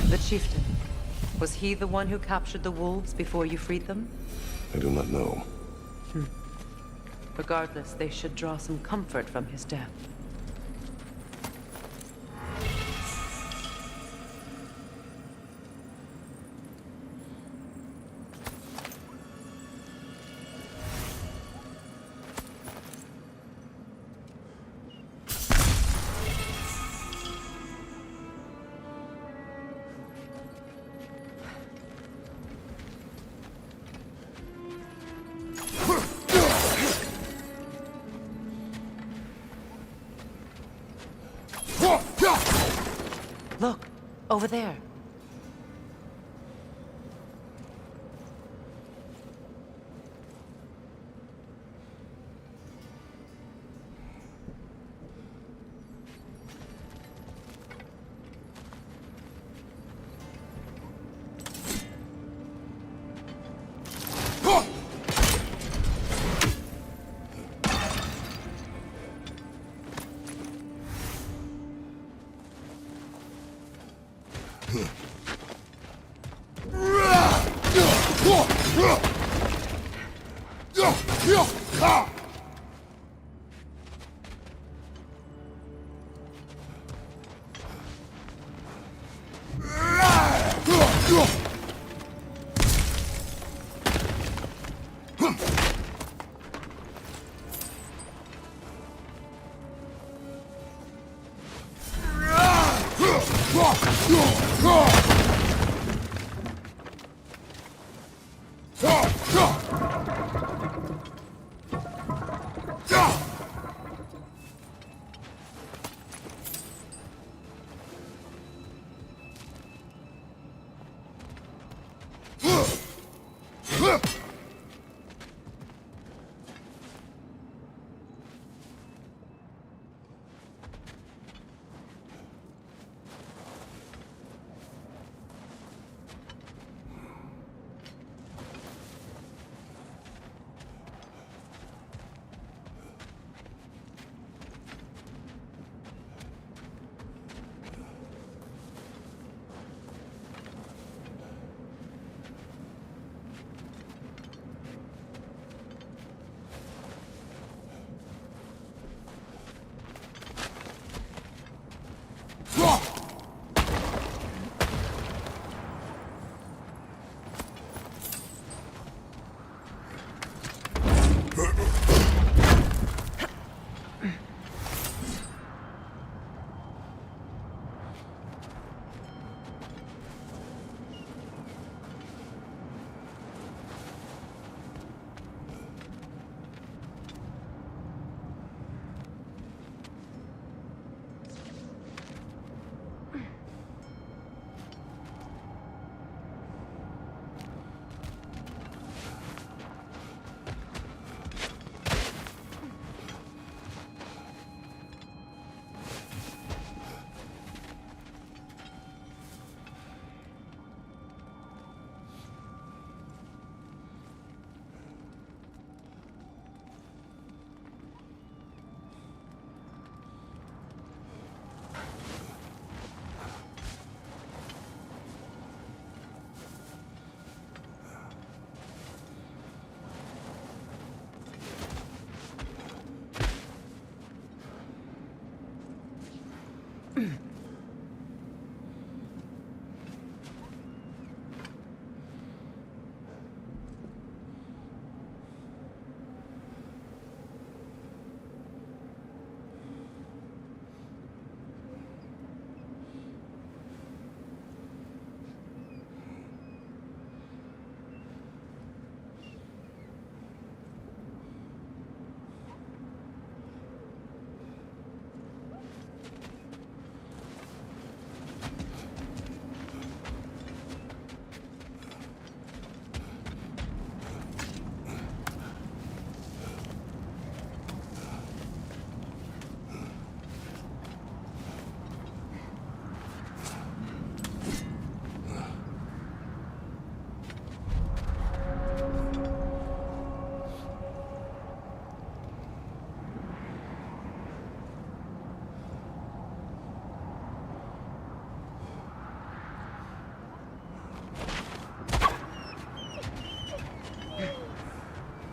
The chieftain. Was he the one who captured the wolves before you freed them? I do not know. Regardless, they should draw some comfort from his death. Look, over there.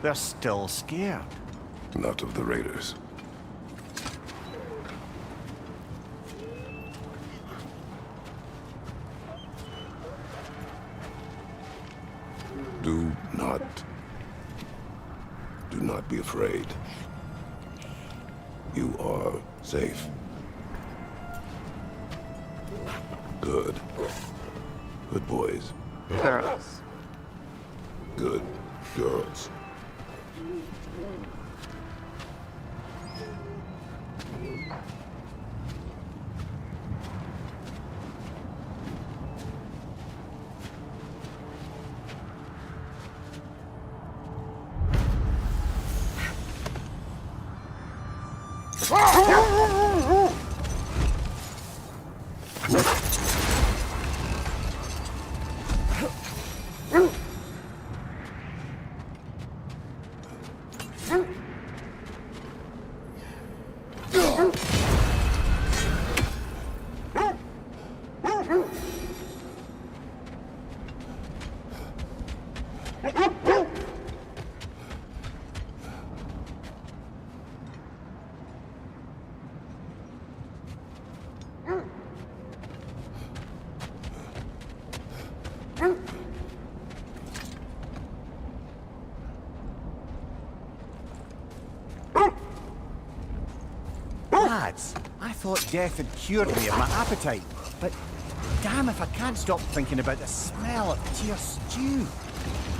They're still scared. Not of the raiders. Do not be afraid. You are safe. Good. Good boys. Girls. Good girls. Lads, I thought death had cured me of my appetite, but damn if I can't stop thinking about the smell of tear stew.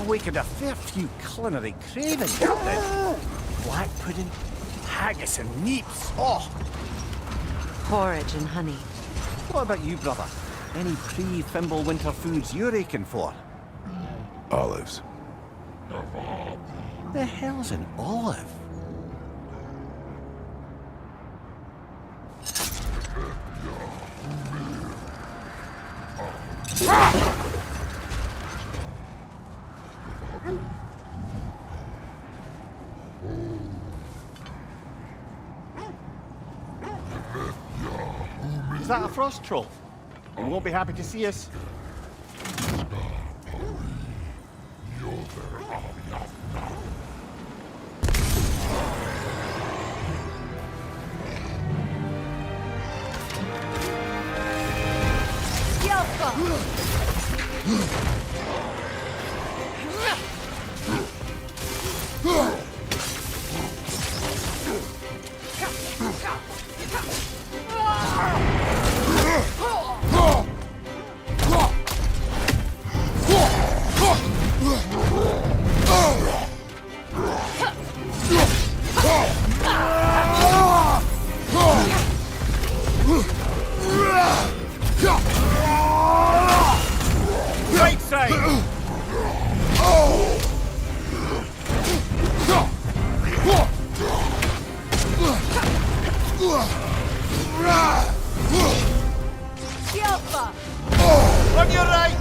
Awakened a fair few culinary cravings. Black pudding, haggis and neeps. Oh! Porridge and honey. What about you, brother? Any pre-Fimble winter foods you're aching for? Olives. The hell's an olive? Is that a frost troll? You won't be happy to see us. Right side! On your right!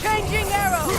Changing arrow!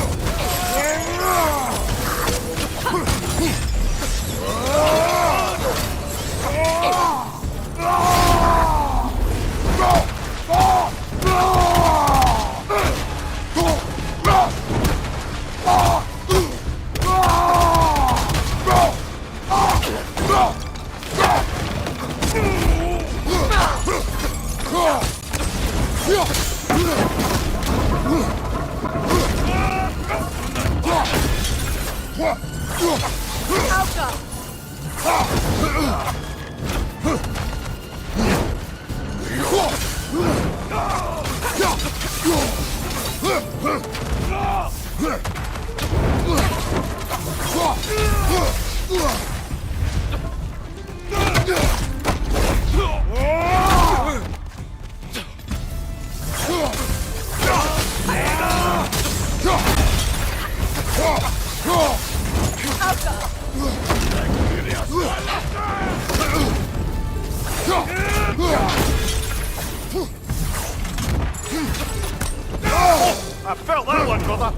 I felt that one, brother.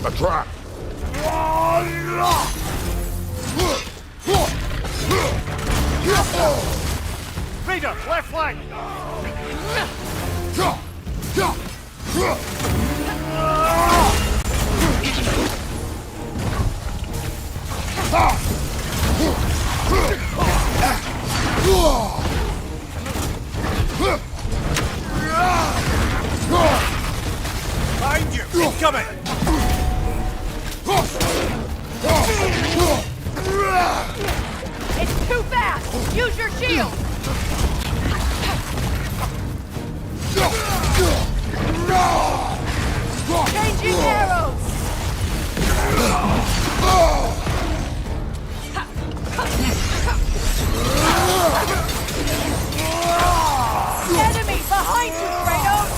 A trap! Raider, left flank! Behind you! Incoming! It's too fast! Use your shield! Changing arrows! Enemy behind you, Kratos!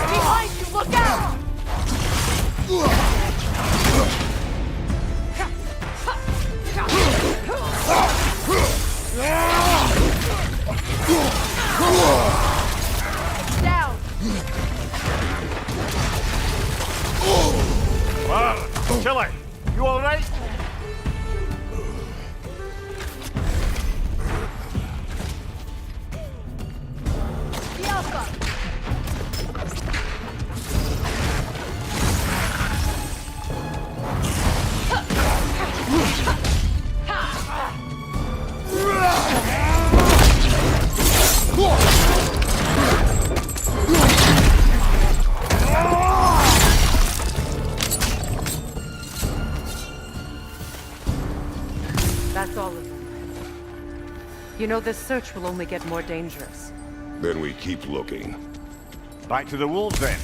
Behind you, look out! Down! Chile, you alright? That's all of them. You know, this search will only get more dangerous. Then we keep looking. Back to the wolves, then.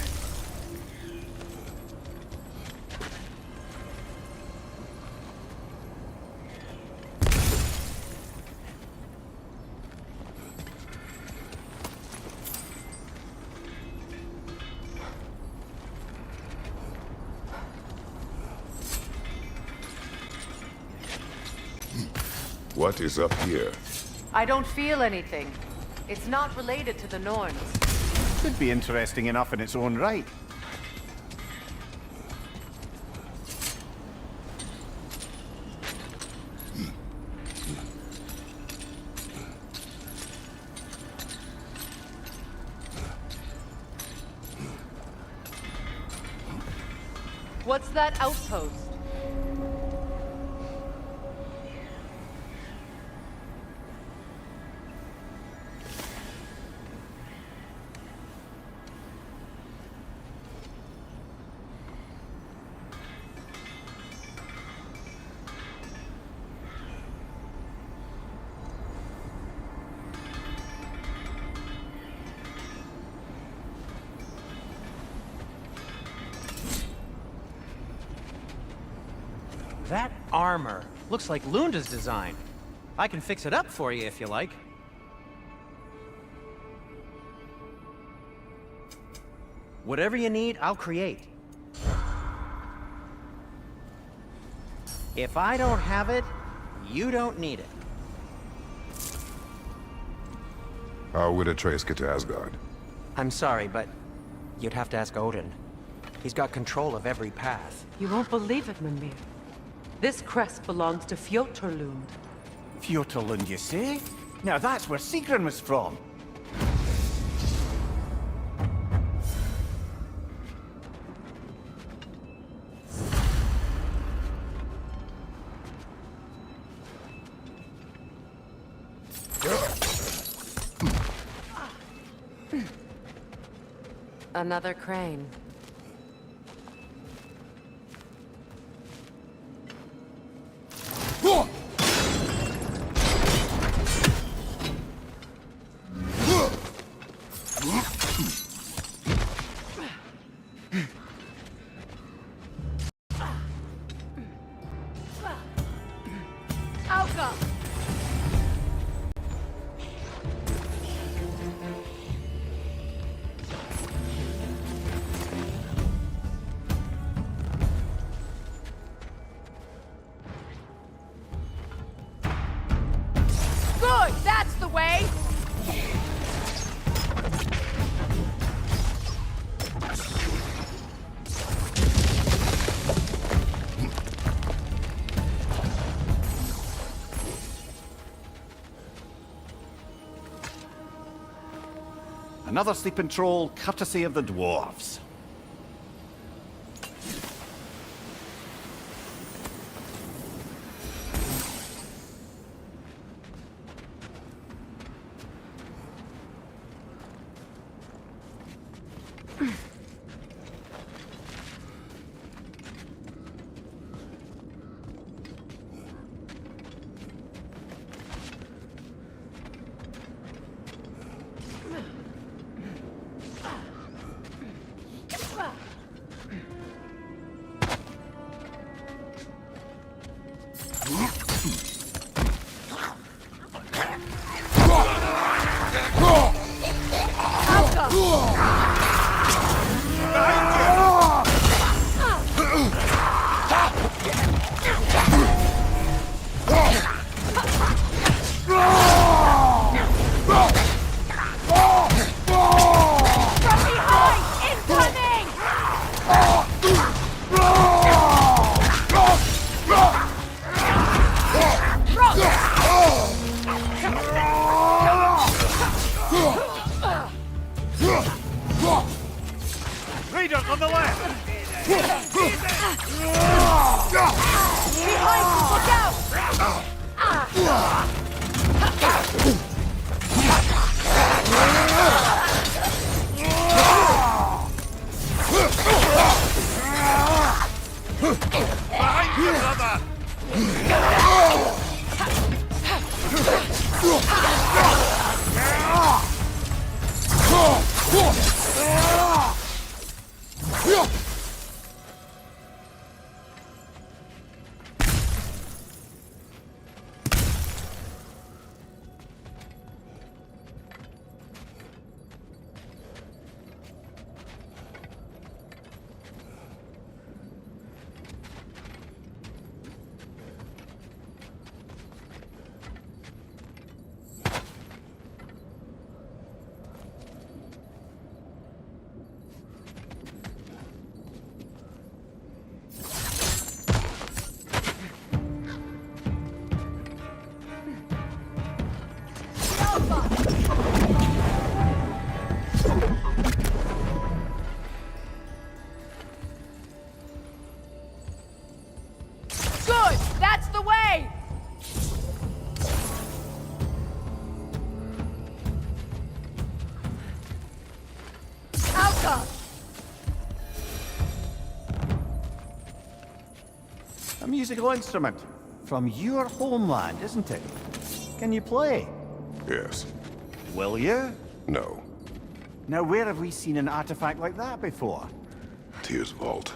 What is up here? I don't feel anything. It's not related to the Norns. Could be interesting enough in its own right. What's that outpost? That armor looks like Lunda's design. I can fix it up for you if you like. Whatever you need, I'll create. If I don't have it, you don't need it. How would Atreus get to Asgard? I'm sorry, but you'd have to ask Odin. He's got control of every path. You won't believe it, Mimir. This crest belongs to Fjoturlund. Fjoturlund, you say? Now that's where Sigrun was from. Another crane. Good! That's the way! Another sleeping troll, courtesy of the dwarves. Good! That's the way! Alka! A musical instrument from your homeland, isn't it? Can you play? Yes. Will you? No. Now, where have we seen an artifact like that before? Tyr's vault.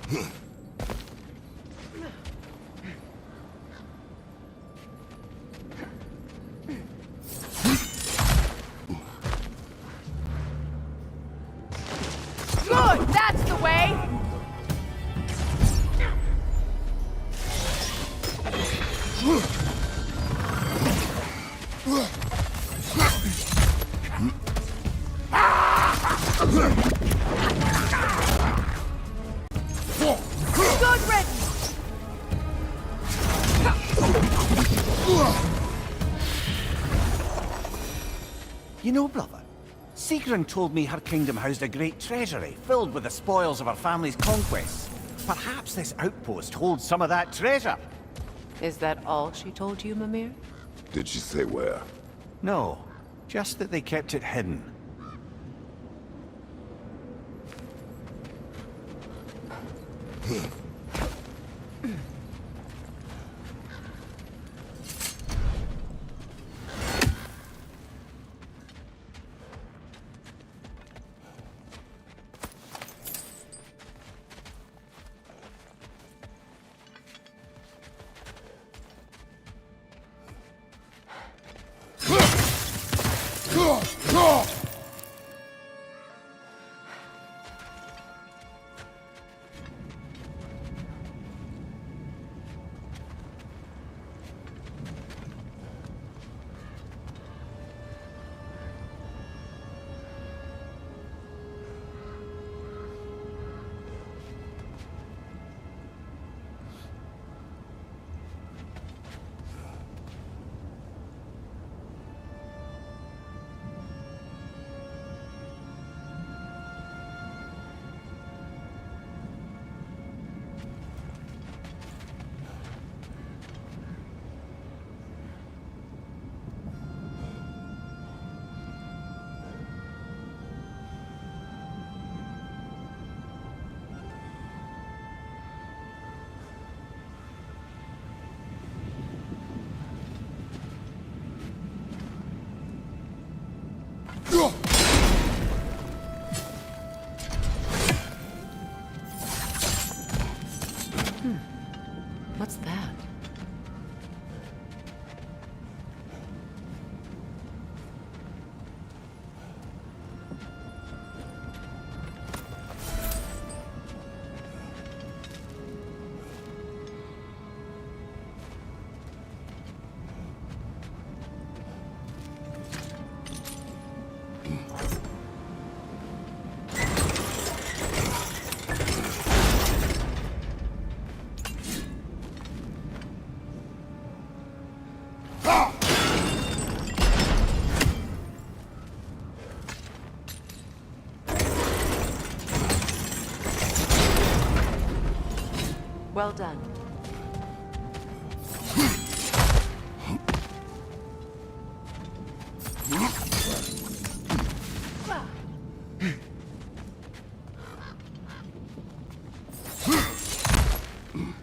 Good! That's the way! Good riddance! You know, brother, Sigrun told me her kingdom housed a great treasury filled with the spoils of her family's conquests. Perhaps this outpost holds some of that treasure. Is that all she told you, Mimir? Did she say where? No, just that they kept it hidden. What's that? Well done.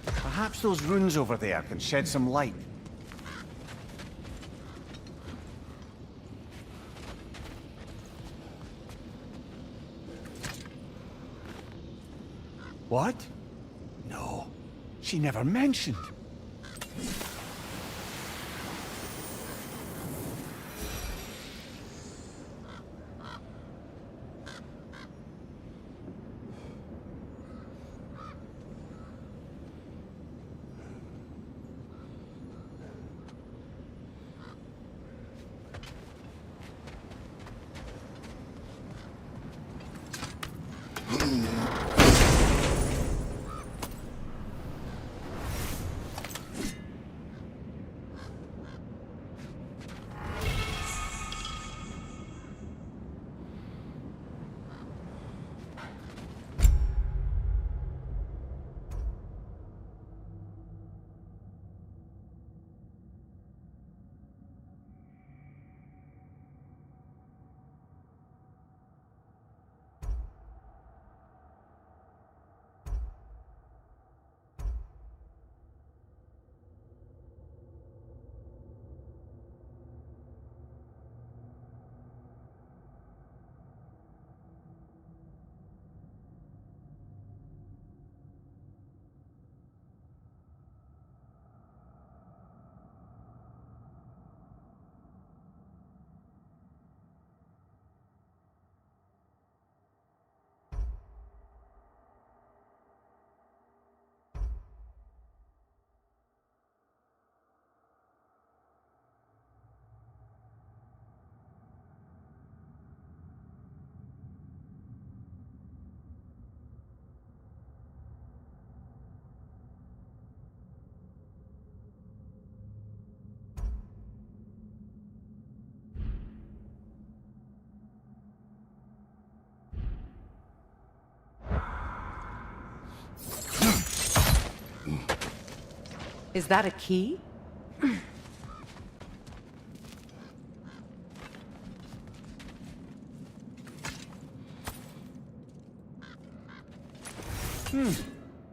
Perhaps those runes over there can shed some light. What? No, she never mentioned. Is that a key?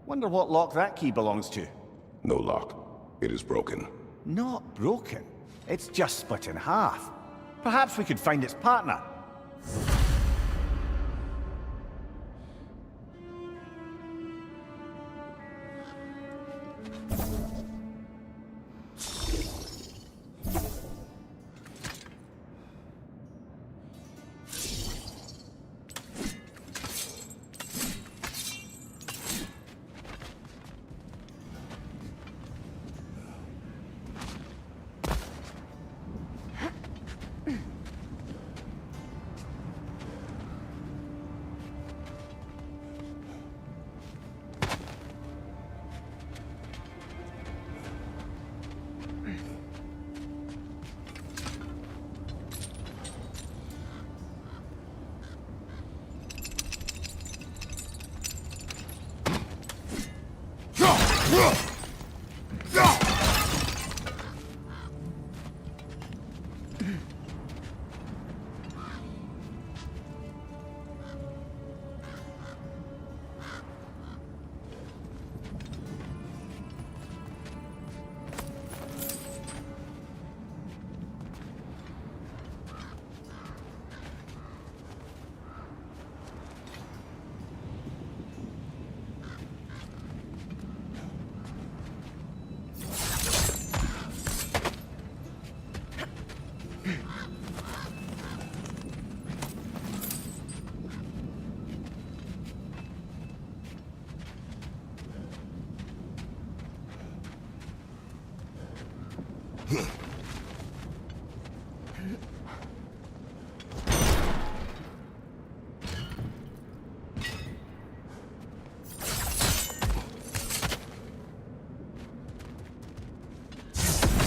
Wonder what lock that key belongs to. No lock. It is broken. Not broken. It's just split in half. Perhaps we could find its partner.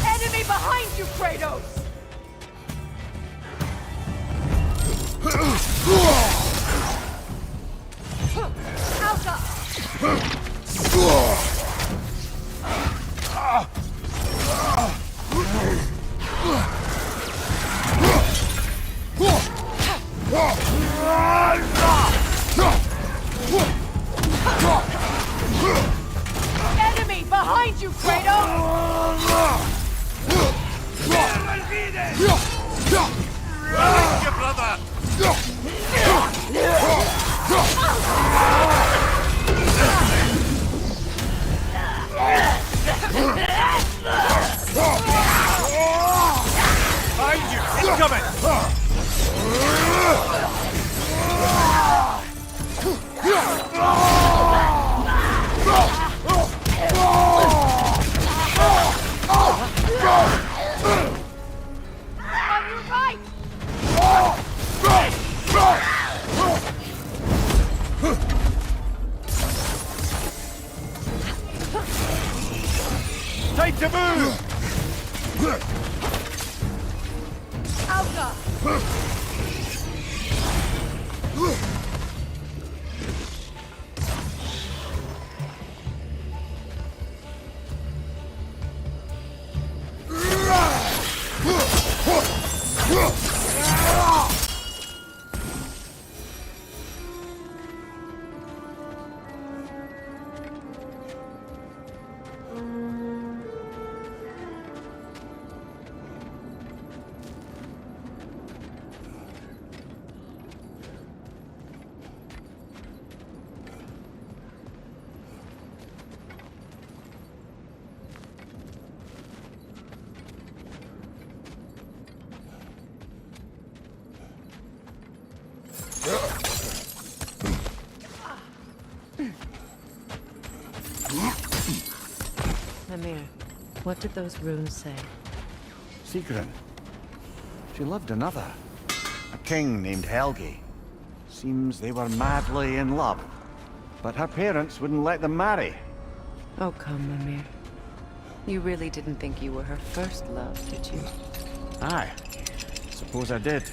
Enemy behind you, Kratos! Enemy behind you, Kratos! Behind you! Incoming! On your right! Time to move! Mimir, what did those runes say? Sigrun. She loved another. A king named Helgi. Seems they were madly in love. But her parents wouldn't let them marry. Oh, come, Mimir. You really didn't think you were her first love, did you? Aye. Suppose I did.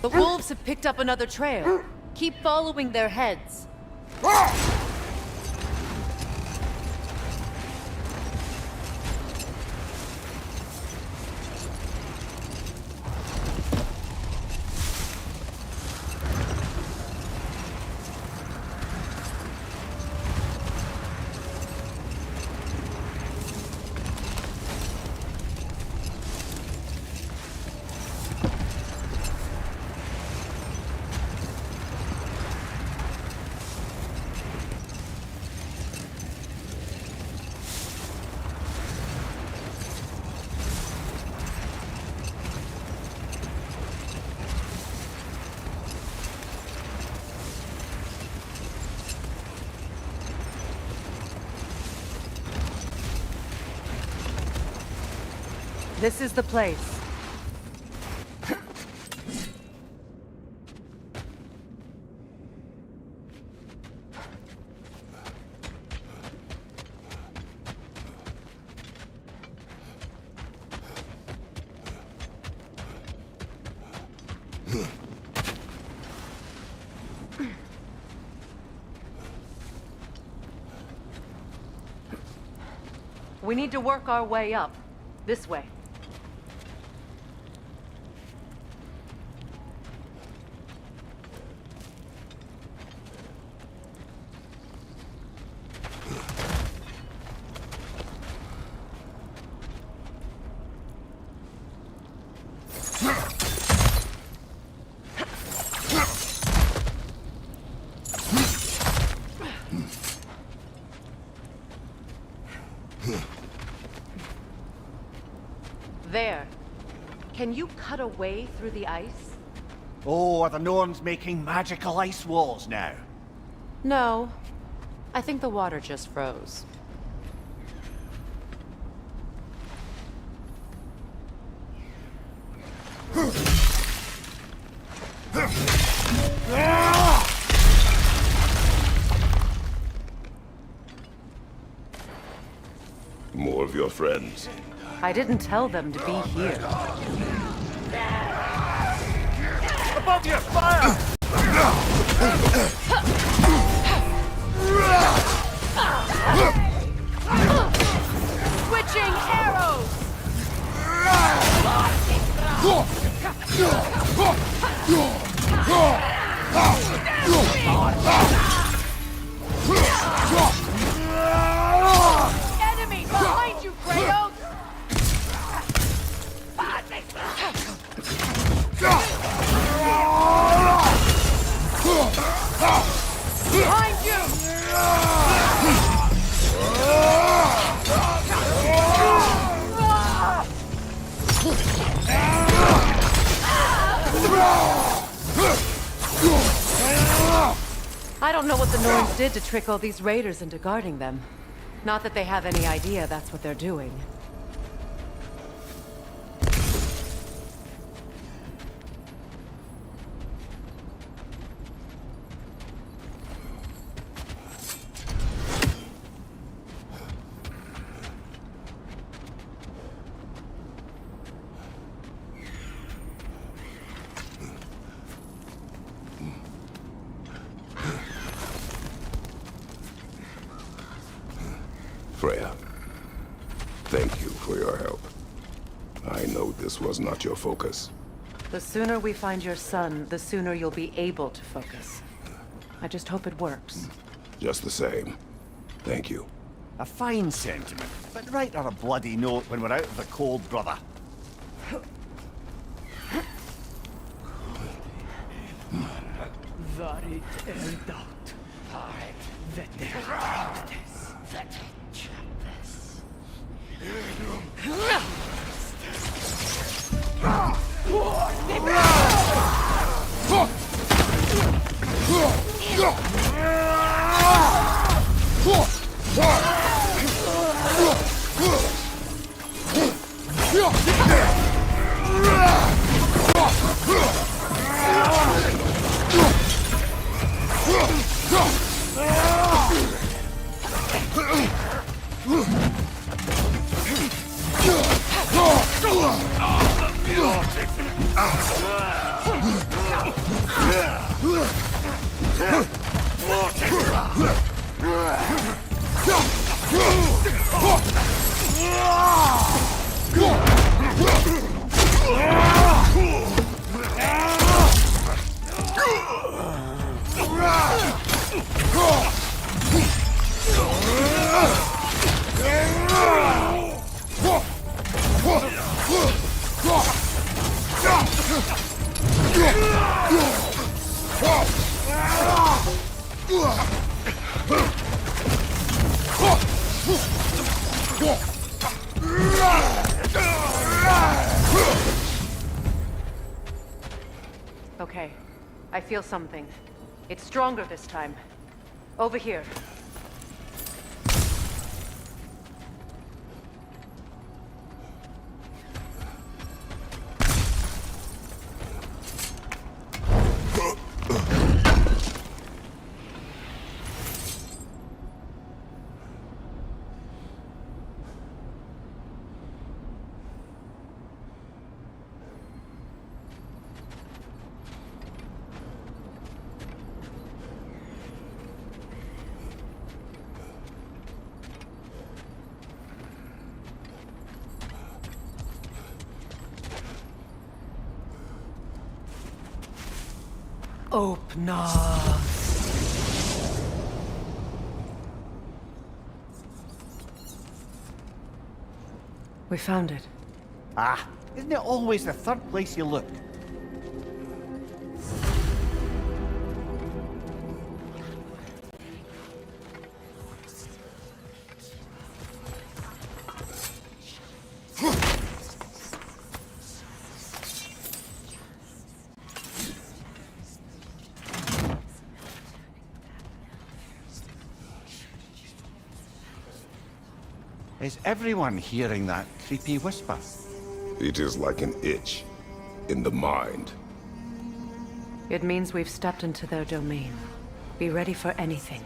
The wolves have picked up another trail. Keep following their heads. This is the place. We need to work our way up. This way. There. Can you cut a way through the ice? Oh, are the Norns making magical ice walls now? No. I think the water just froze. More of your friends. I didn't tell them to be here. Above you! Fire! Switching arrows! Enemy behind you, Kratos! Behind you! I don't know what the Norns did to trick all these raiders into guarding them. Not that they have any idea that's what they're doing. Freya, thank you for your help. I know this was not your focus. The sooner we find your son, the sooner you'll be able to focus. I just hope it works. Just the same, thank you. A fine sentiment, but write on a bloody note when we're out of the cold, brother. Okay, I feel something. It's stronger this time. Over here. Open up. We found it. Ah, isn't it always the third place you look? Is everyone hearing that creepy whisper? It is like an itch in the mind. It means we've stepped into their domain. Be ready for anything.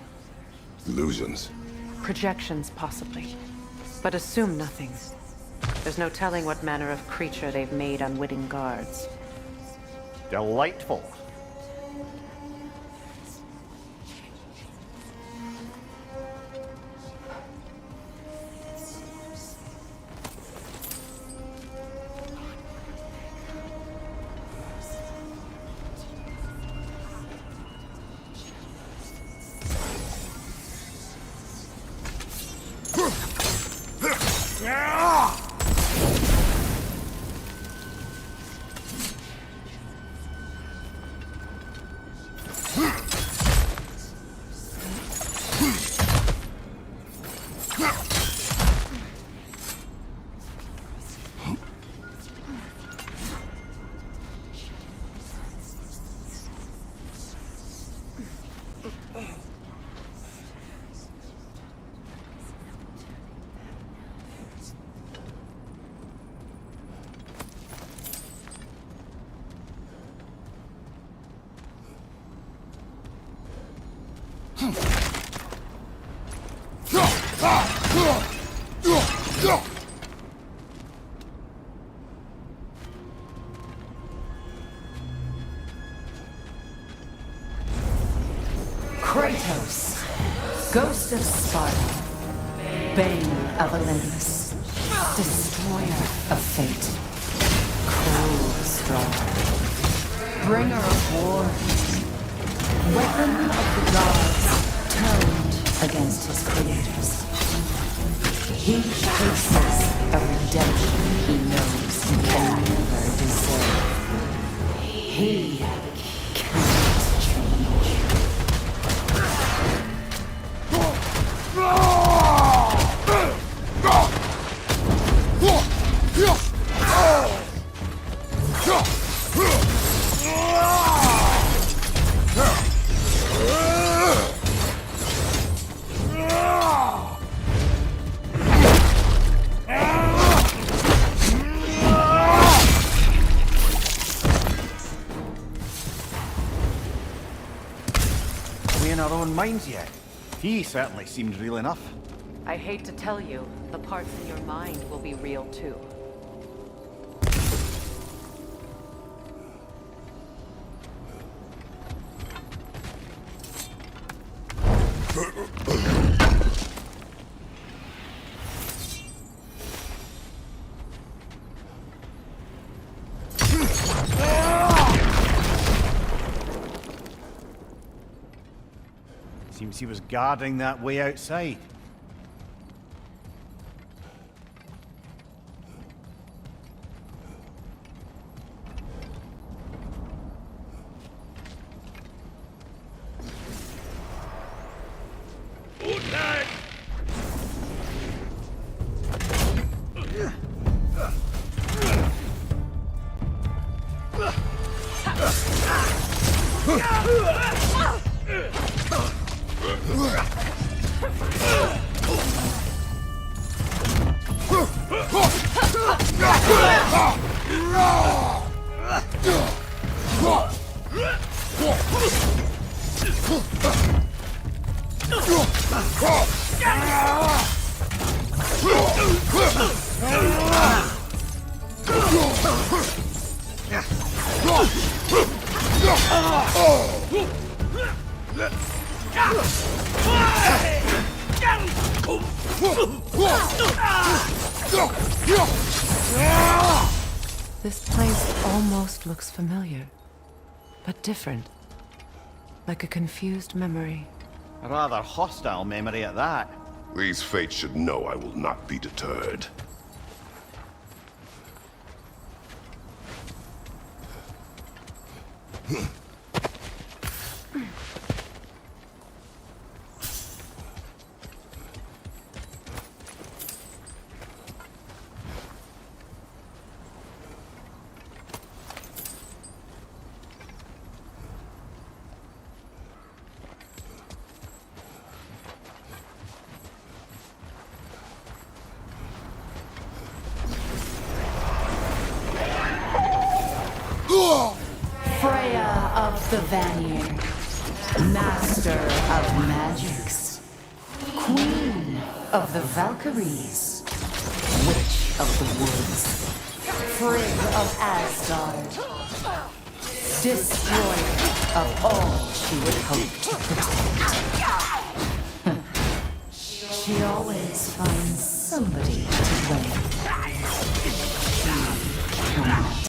Illusions. Projections, possibly. But assume nothing. There's no telling what manner of creature they've made unwitting guards. Delightful. Kratos, Ghost of Sparta, Bane of Olympus, Destroyer of Fate, Cruel Strong, Bringer of War, Weapon of the Gods, turned against his creators. He faces a redemption he knows he can never deserve. He cannot change. We in our own minds yet? He certainly seemed real enough. I hate to tell you, the parts in your mind will be real too. Seems he was guarding that way outside. This place almost looks familiar, but different. Like a confused memory. A rather hostile memory at that. These fates should know I will not be deterred. Freya of the Vanir, master of magics, queen of the Valkyries, witch of the woods, Frigg of Asgard, destroyer of all she would hope to protect. She always finds somebody to blame. She cannot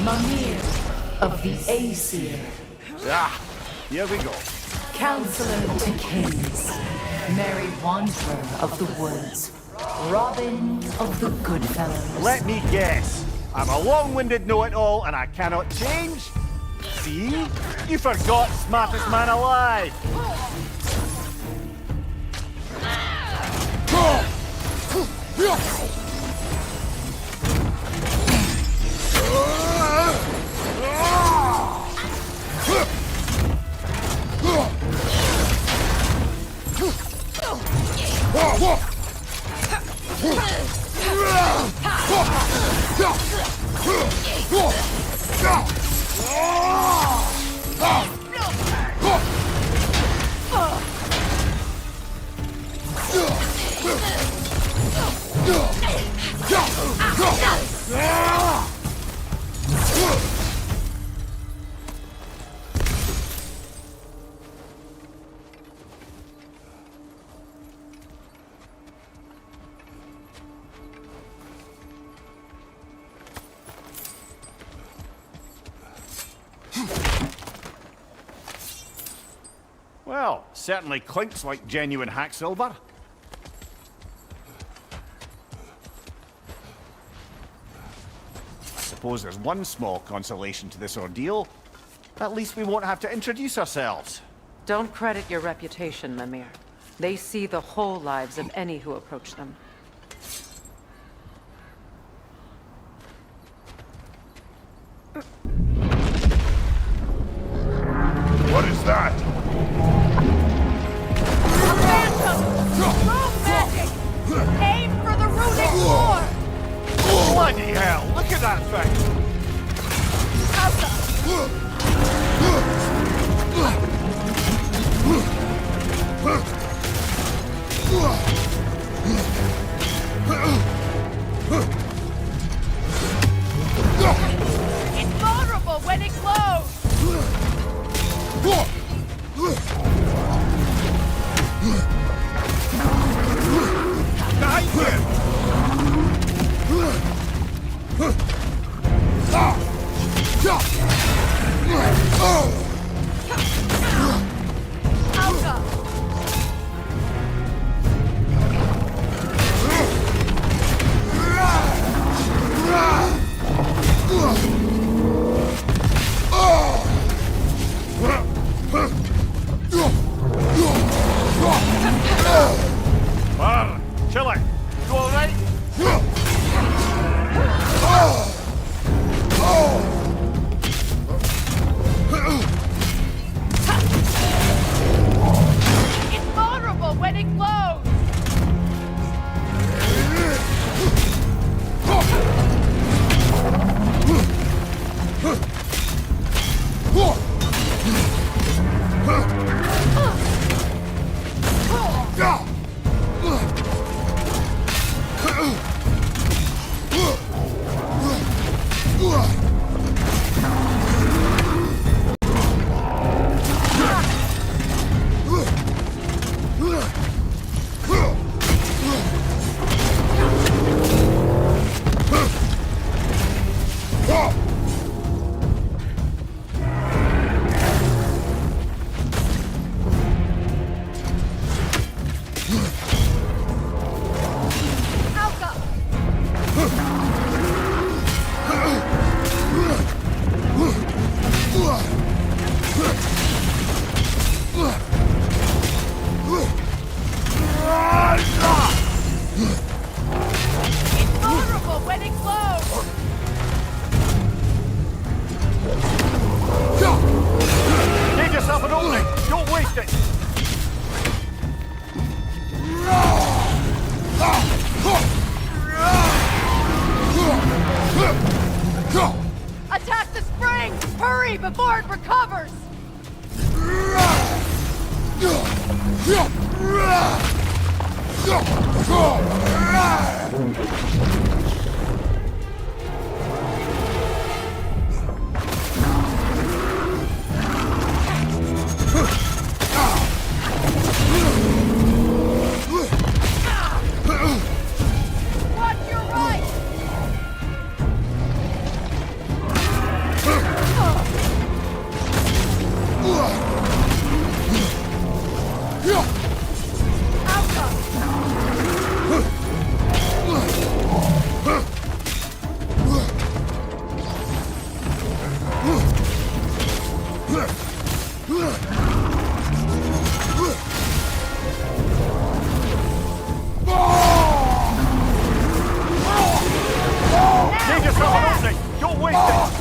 Mimir of the Aesir. Ah, here we go. Counselor to kings, merry wanderer of the woods, Robin of the Goodfellows. Let me guess. I'm a long-winded know-it-all and I cannot change? See? You forgot smartest man alive. Well, certainly clinks like genuine hack silver. I suppose there's one small consolation to this ordeal. At least we won't have to introduce ourselves. Don't credit your reputation, Mimir. They see the whole lives of any who approach them. What is that? Aim for the runic floor! Bloody hell, look at that thing! It's vulnerable when it glows! Chill it. You alright? It's vulnerable when it glows! Attack the spring! Hurry before it recovers! Watch your right! Take yourself an opening! Don't waste it!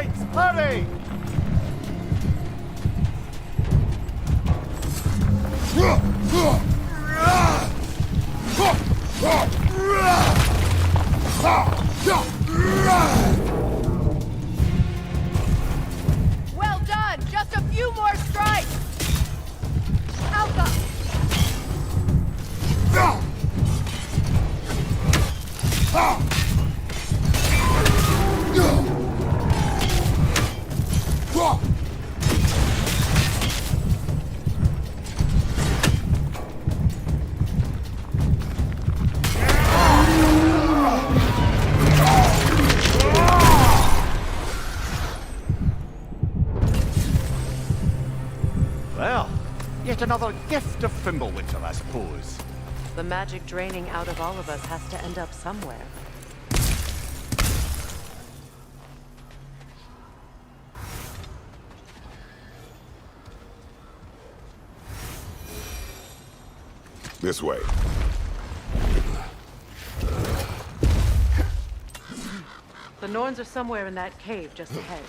Knights, hurry! Well done! Just a few more strikes! Alpha! Well, yet another gift of Fimbulwinter, I suppose. The magic draining out of all of us has to end up somewhere. This way. The Norns are somewhere in that cave just ahead.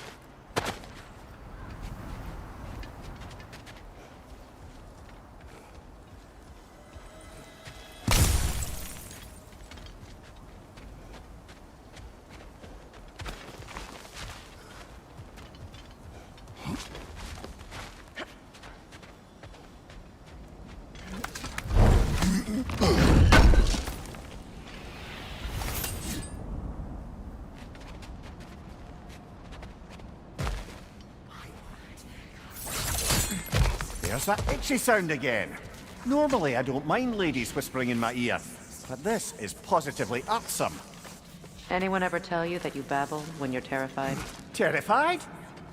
There's that itchy sound again. Normally I don't mind ladies whispering in my ear, but this is positively irksome. Anyone ever tell you that you babble when you're terrified? Terrified?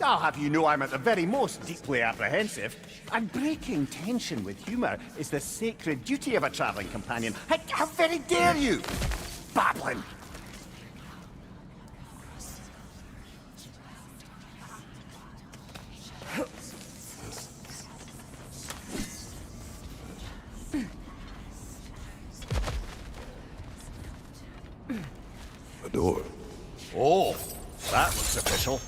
I'll have you know I'm at the very most deeply apprehensive. And breaking tension with humor is the sacred duty of a traveling companion. How very dare you! Babbling! A door. Oh, that looks official.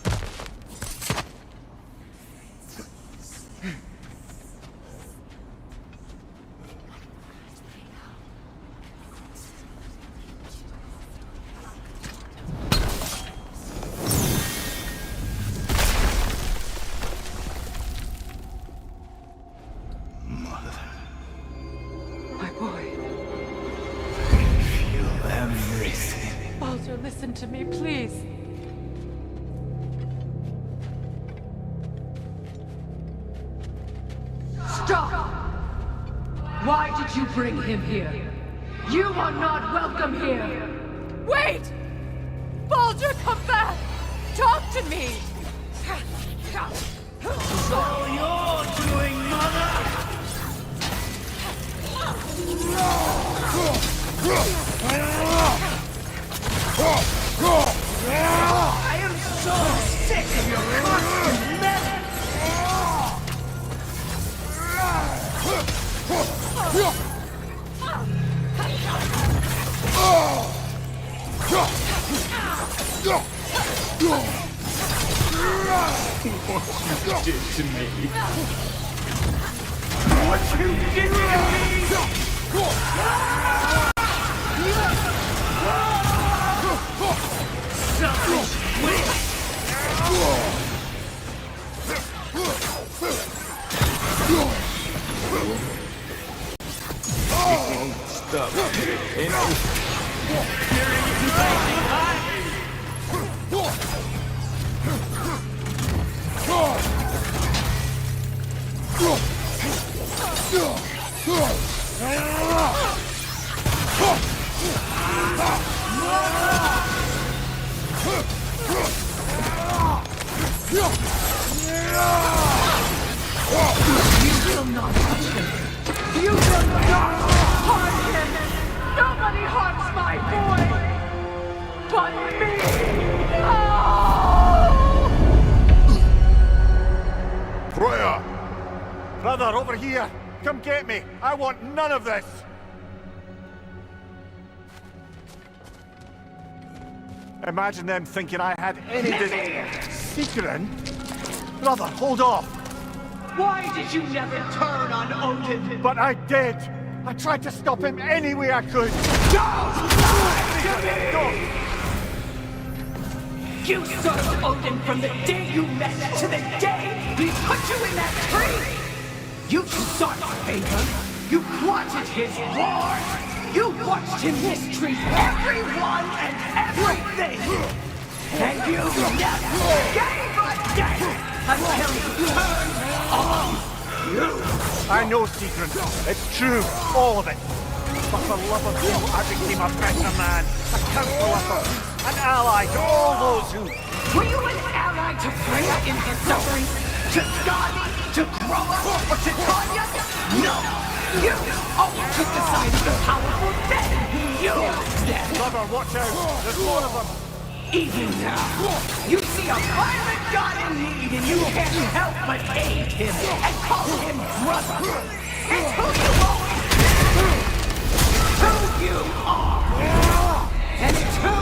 My boy. Feel everything. Baldur, listen to me, please. Stop! Why did you bring him here? You are not welcome here! Wait! Baldur, come back! Talk to me! So you're doing, Mother! I am so sick of your constant meddling! What you did to me. What you did to me! Selfish witch! Stop. You will not touch him! You will not harm him! Nobody harms my boy! But me! No! Freya! Brother, over here! Come get me! I want none of this! Imagine them thinking I had any Sigrun? Brother, hold off! Why did you never turn on Odin? But I did! I tried to stop him any way I could! Don't lie to me! You served Odin from the day you met to the day he put you in that tree! You sought favor, you plotted his war, you watched him mistreat everyone and everything! And you never gave a damn until he turned on you! I know, Sigrun. It's true, all of it. But for love of you, I became a better man, a counselor for peace, an ally to all those who... Were you an ally to Freya in her suffering? To Skadi? To Groa? Or to Tanya? No! You always took the side of the powerful, then you them! Brother, watch out! There's more of them! Even now, you see a violent god in need and you can't help but aid him and call him brother! It's who you always been! Who you are! And it's who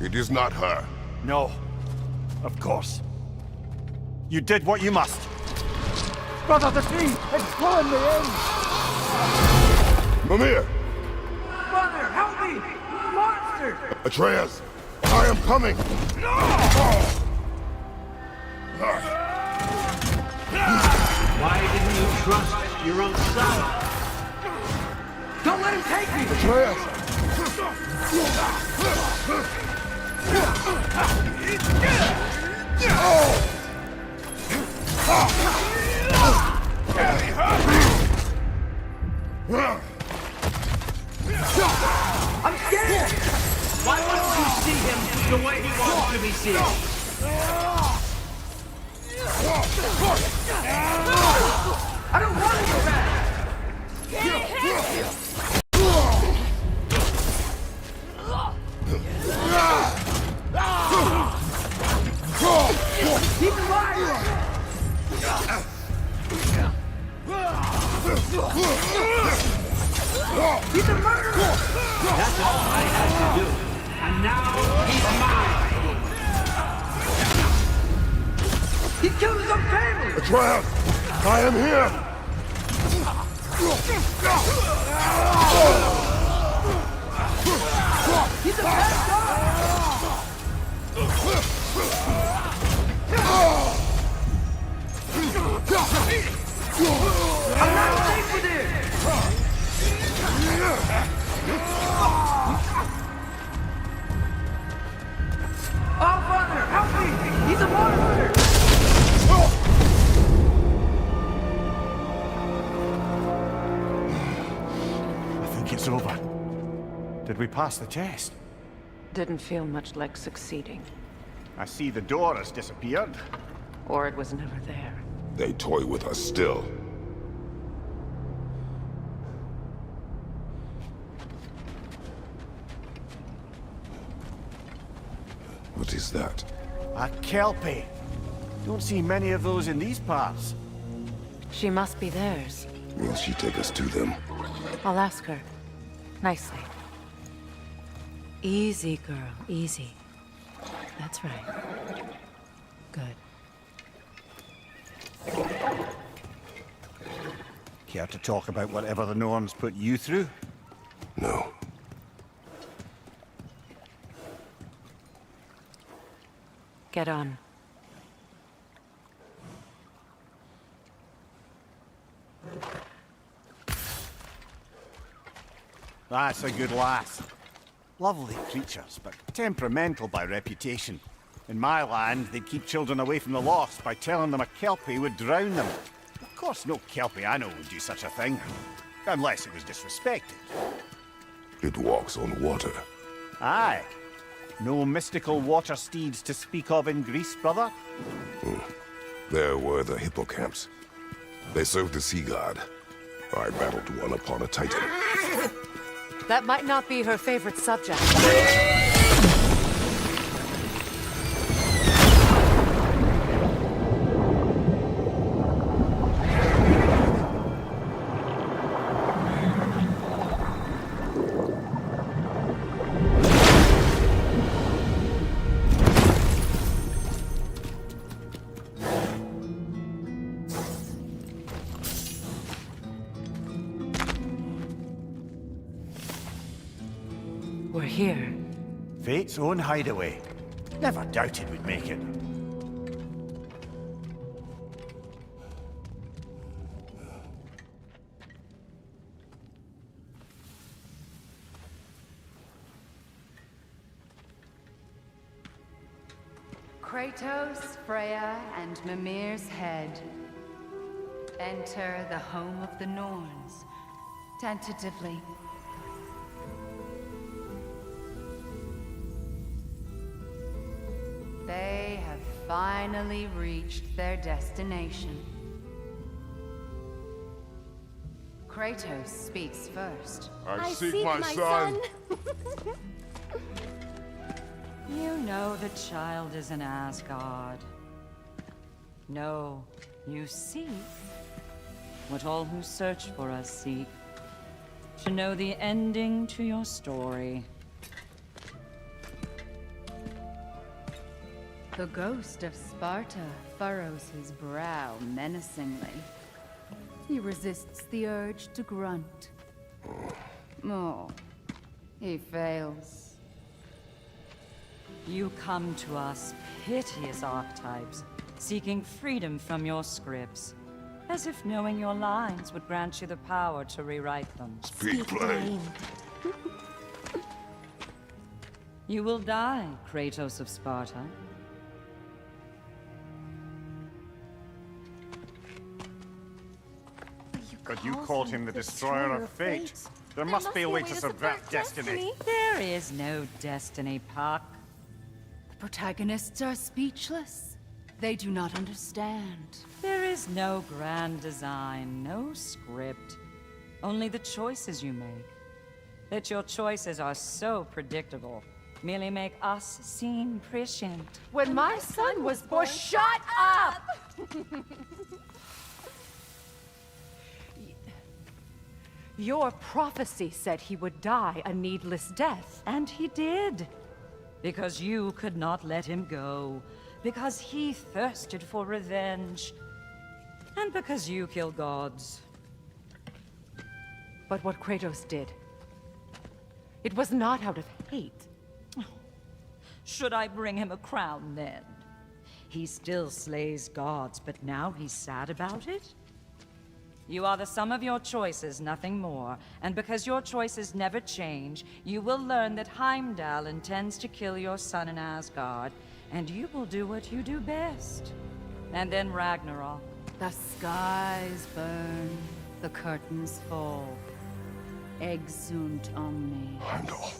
you It is not her. No. Of course. You did what you must. Brother, the tree! It's pulling me in! Mimir! Mother, help me! Monster! Atreus! I am coming! Why didn't you trust your own son? Don't let him take me! Atreus! I'm scared! Why wouldn't you see him the way he wants to be seen? I don't want to go back! Keep him alive! He's a murderer! That's all I had to do. And now he's mine! He killed his own family! Atreus! I am here! He's a bad guy! I'm not safe with him! Oh, Father, help me! He's a monster! I think it's over. Did we pass the test? Didn't feel much like succeeding. I see the door has disappeared. Or it was never there. They toy with us still. What is that? A Kelpie. Don't see many of those in these parts. She must be theirs. Will she take us to them? I'll ask her. Nicely. Easy, girl. Easy. That's right. Good. Care to talk about whatever the Norns put you through? No. Get on. That's a good lass. Lovely creatures, but temperamental by reputation. In my land, they'd keep children away from the lost by telling them a Kelpie would drown them. Of course, no Kelpie I know would do such a thing. Unless it was disrespected. It walks on water. Aye. No mystical water steeds to speak of in Greece, brother? There were the hippocamps. They served the sea god. I battled one upon a titan. That might not be her favorite subject. here. Fate's own hideaway. Never doubted we'd make it. Kratos, Freya, and Mimir's head. Enter the home of the Norns, tentatively. They have finally reached their destination. Kratos speaks first. I seek my son. You know the child is an Asgard. No, you seek what all who search for us seek. To know the ending to your story. The ghost of Sparta furrows his brow menacingly. He resists the urge to grunt. Oh, he fails. You come to us, piteous archetypes, seeking freedom from your scripts, as if knowing your lines would grant you the power to rewrite them. Speak plain. You will die, Kratos of Sparta. But you called him the Destroyer of Fate. There must be a way to subvert destiny. There is no destiny, Puck. The protagonists are speechless. They do not understand. There is no grand design, no script. Only the choices you make. That your choices are so predictable, merely make us seem prescient. When my son was born, shut up! Your prophecy said he would die a needless death. And he did. Because you could not let him go. Because he thirsted for revenge. And because you kill gods. But what Kratos did, it was not out of hate. Should I bring him a crown then? He still slays gods, but now he's sad about it? You are the sum of your choices, nothing more. And because your choices never change, you will learn that Heimdall intends to kill your son in Asgard, and you will do what you do best. And then Ragnarok. The skies burn, the curtains fall. Exunt omnes. Heimdall.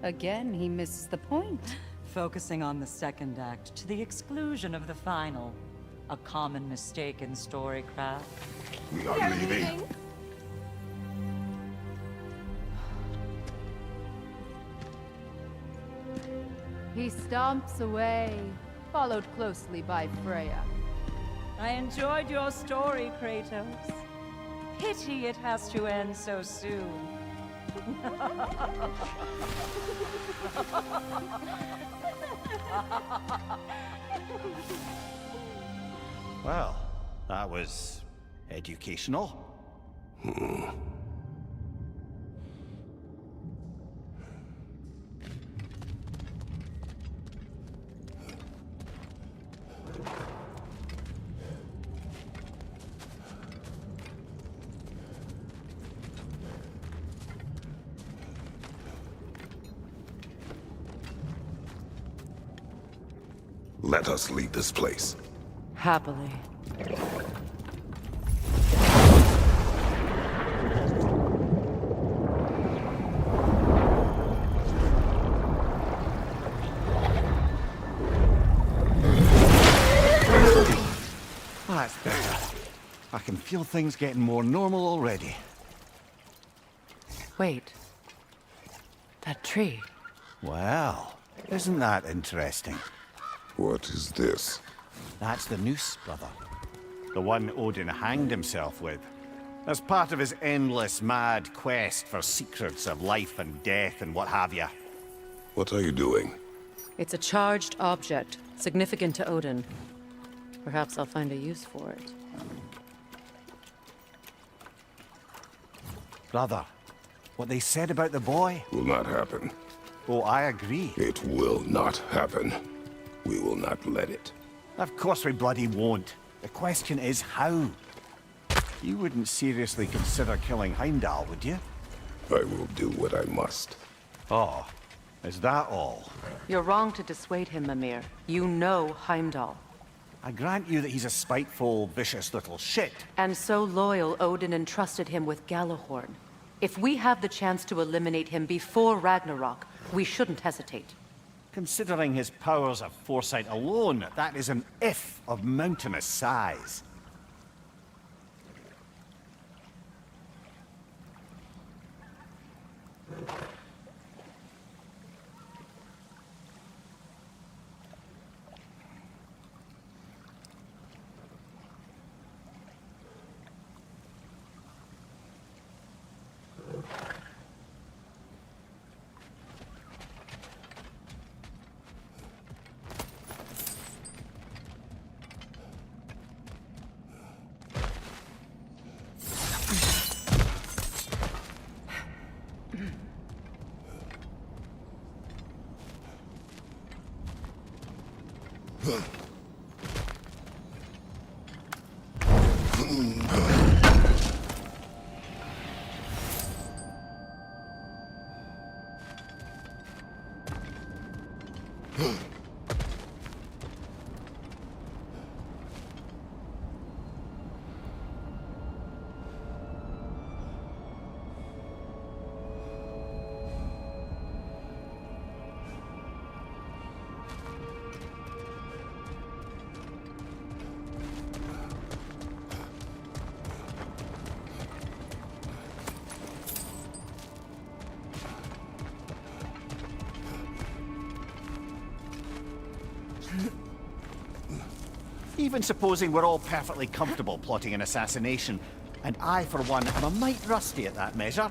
Again, he misses the point. Focusing on the second act to the exclusion of the final. A common mistake in storycraft. We are leaving. He stomps away, followed closely by Freya. I enjoyed your story, Kratos. Pity it has to end so soon. Well, that was educational. Let us leave this place. Happily. That's better. I can feel things getting more normal already. Wait. That tree. Well, isn't that interesting? What is this? That's the noose, brother. The one Odin hanged himself with. As part of his endless, mad quest for secrets of life and death and what have you. What are you doing? It's a charged object, significant to Odin. Perhaps I'll find a use for it. Brother, What they said about the boy? Will not happen. Oh, I agree. It will not happen. We will not let it. Of course we bloody won't. The question is how. You wouldn't seriously consider killing Heimdall, would you? I will do what I must. Oh, is that all? You're wrong to dissuade him, Mimir. You know Heimdall. I grant you that he's a spiteful, vicious little shit. And so loyal, Odin entrusted him with Galahorn. If we have the chance to eliminate him before Ragnarok, we shouldn't hesitate. Considering his powers of foresight alone, that is an if of mountainous size. Even supposing we're all perfectly comfortable plotting an assassination, and I, for one, am a mite rusty at that measure,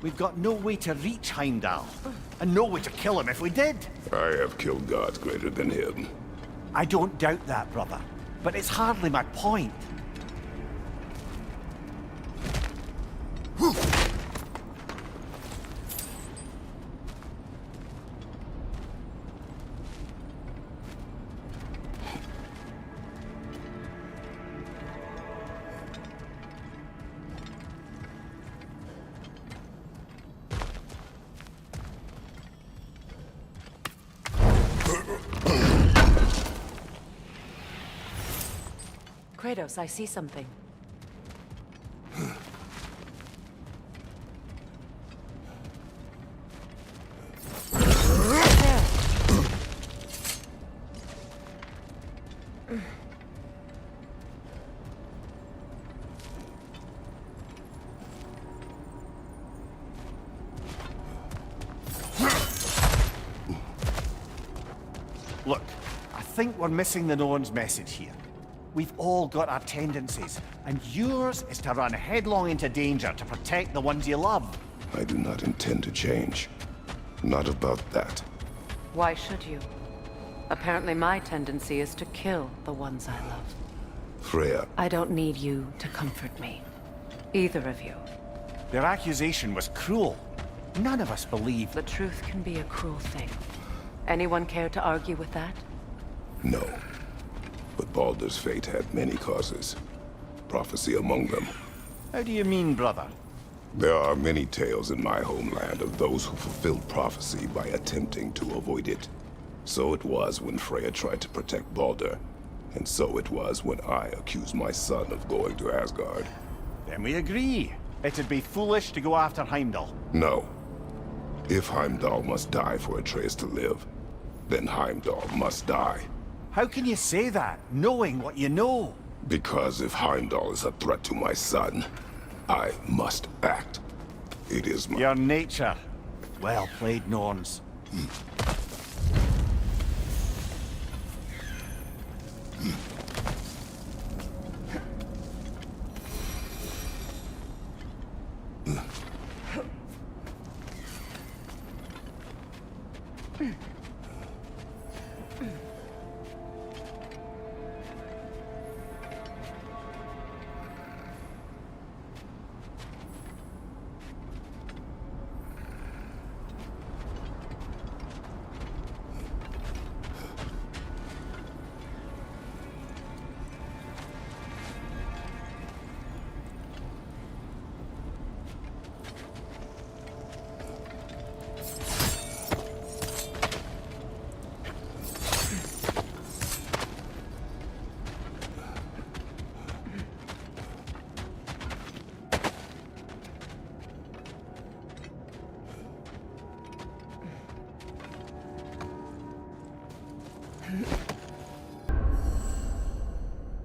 we've got no way to reach Heimdall, and no way to kill him if we did. I have killed gods greater than him. I don't doubt that, brother, but it's hardly my point. Kratos, I see something. Look, I think we're missing the Norn's message here. We've all got our tendencies, and yours is to run headlong into danger to protect the ones you love. I do not intend to change. Not about that. Why should you? Apparently my tendency is to kill the ones I love. Freya. I don't need you to comfort me. Either of you. Their accusation was cruel. None of us believe... The truth can be a cruel thing. Anyone care to argue with that? No. But Baldur's fate had many causes. Prophecy among them. How do you mean, brother? There are many tales in my homeland of those who fulfilled prophecy by attempting to avoid it. So it was when Freya tried to protect Baldur. And so it was when I accused my son of going to Asgard. Then we agree. It'd be foolish to go after Heimdall. No. If Heimdall must die for Atreus to live, then Heimdall must die. How can you say that, knowing what you know? Because if Heimdall is a threat to my son, I must act. It is my... Your nature. Well played, Norns.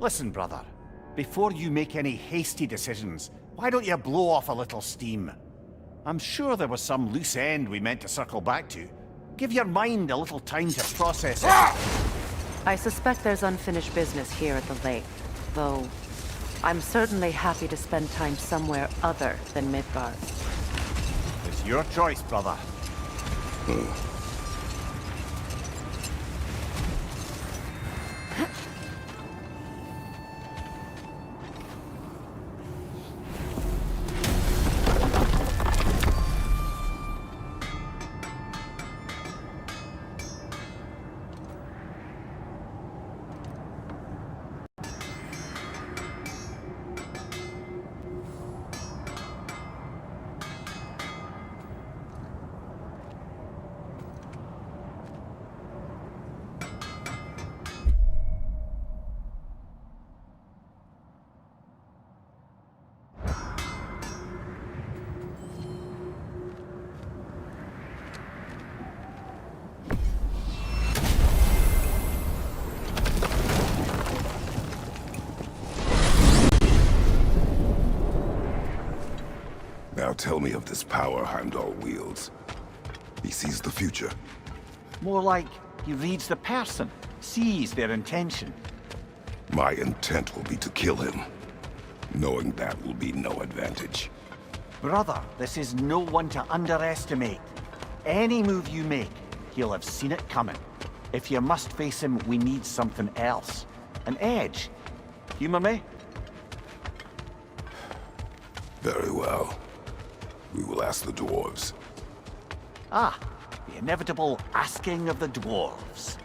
Listen, brother. Before you make any hasty decisions, why don't you blow off a little steam? I'm sure there was some loose end we meant to circle back to. Give your mind a little time to process it. I suspect there's unfinished business here at the lake, though I'm certainly happy to spend time somewhere other than Midgard. It's your choice, brother. Now tell me of this power Heimdall wields. He sees the future. More like he reads the person, sees their intention. My intent will be to kill him. Knowing that will be no advantage. Brother, this is no one to underestimate. Any move you make, he'll have seen it coming. If you must face him, we need something else. An edge. Humor me? Very well. We will ask the dwarves. Ah, the inevitable asking of the dwarves.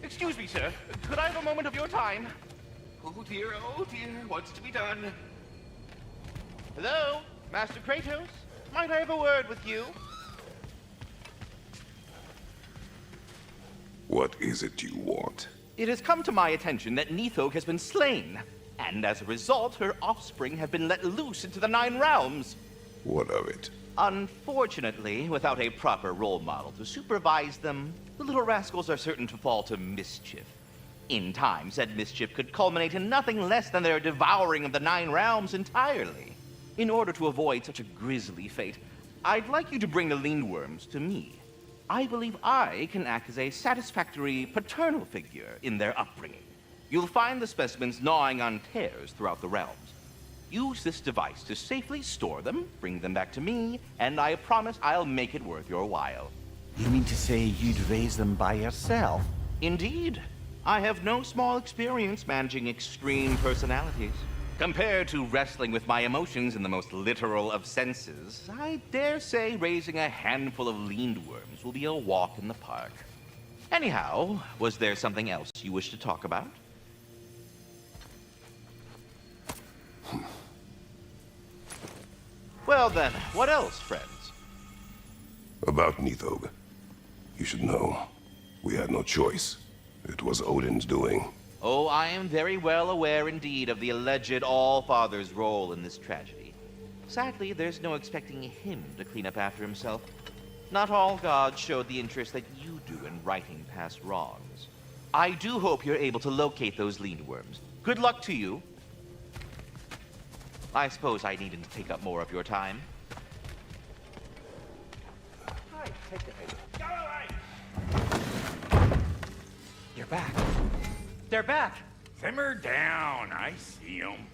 Excuse me, sir. Could I have a moment of your time? Oh dear, what's to be done? Hello? Master Kratos? Might I have a word with you? What is it you want? It has come to my attention that Nithog has been slain, and as a result, her offspring have been let loose into the Nine Realms. What of it? Unfortunately, without a proper role model to supervise them, the little rascals are certain to fall to mischief. In time, said mischief could culminate in nothing less than their devouring of the Nine Realms entirely. In order to avoid such a grisly fate, I'd like you to bring the Lindworms to me. I believe I can act as a satisfactory paternal figure in their upbringing. You'll find the specimens gnawing on tears throughout the realms. Use this device to safely store them, bring them back to me, and I promise I'll make it worth your while. You mean to say you'd raise them by yourself? Indeed. I have no small experience managing extreme personalities. Compared to wrestling with my emotions in the most literal of senses, I dare say raising a handful of Lindworms will be a walk in the park. Anyhow, was there something else you wish to talk about? Well then, what else, friends? About Nithog. You should know. We had no choice. It was Odin's doing. Oh, I am very well aware indeed of the alleged All-Father's role in this tragedy. Sadly, there's no expecting him to clean up after himself. Not all gods showed the interest that you do in righting past wrongs. I do hope you're able to locate those Lindworms. Good luck to you. I suppose I needn't to take up more of your time. Hi, take it. Go away! You're back. They're back. Simmer down. I see 'em.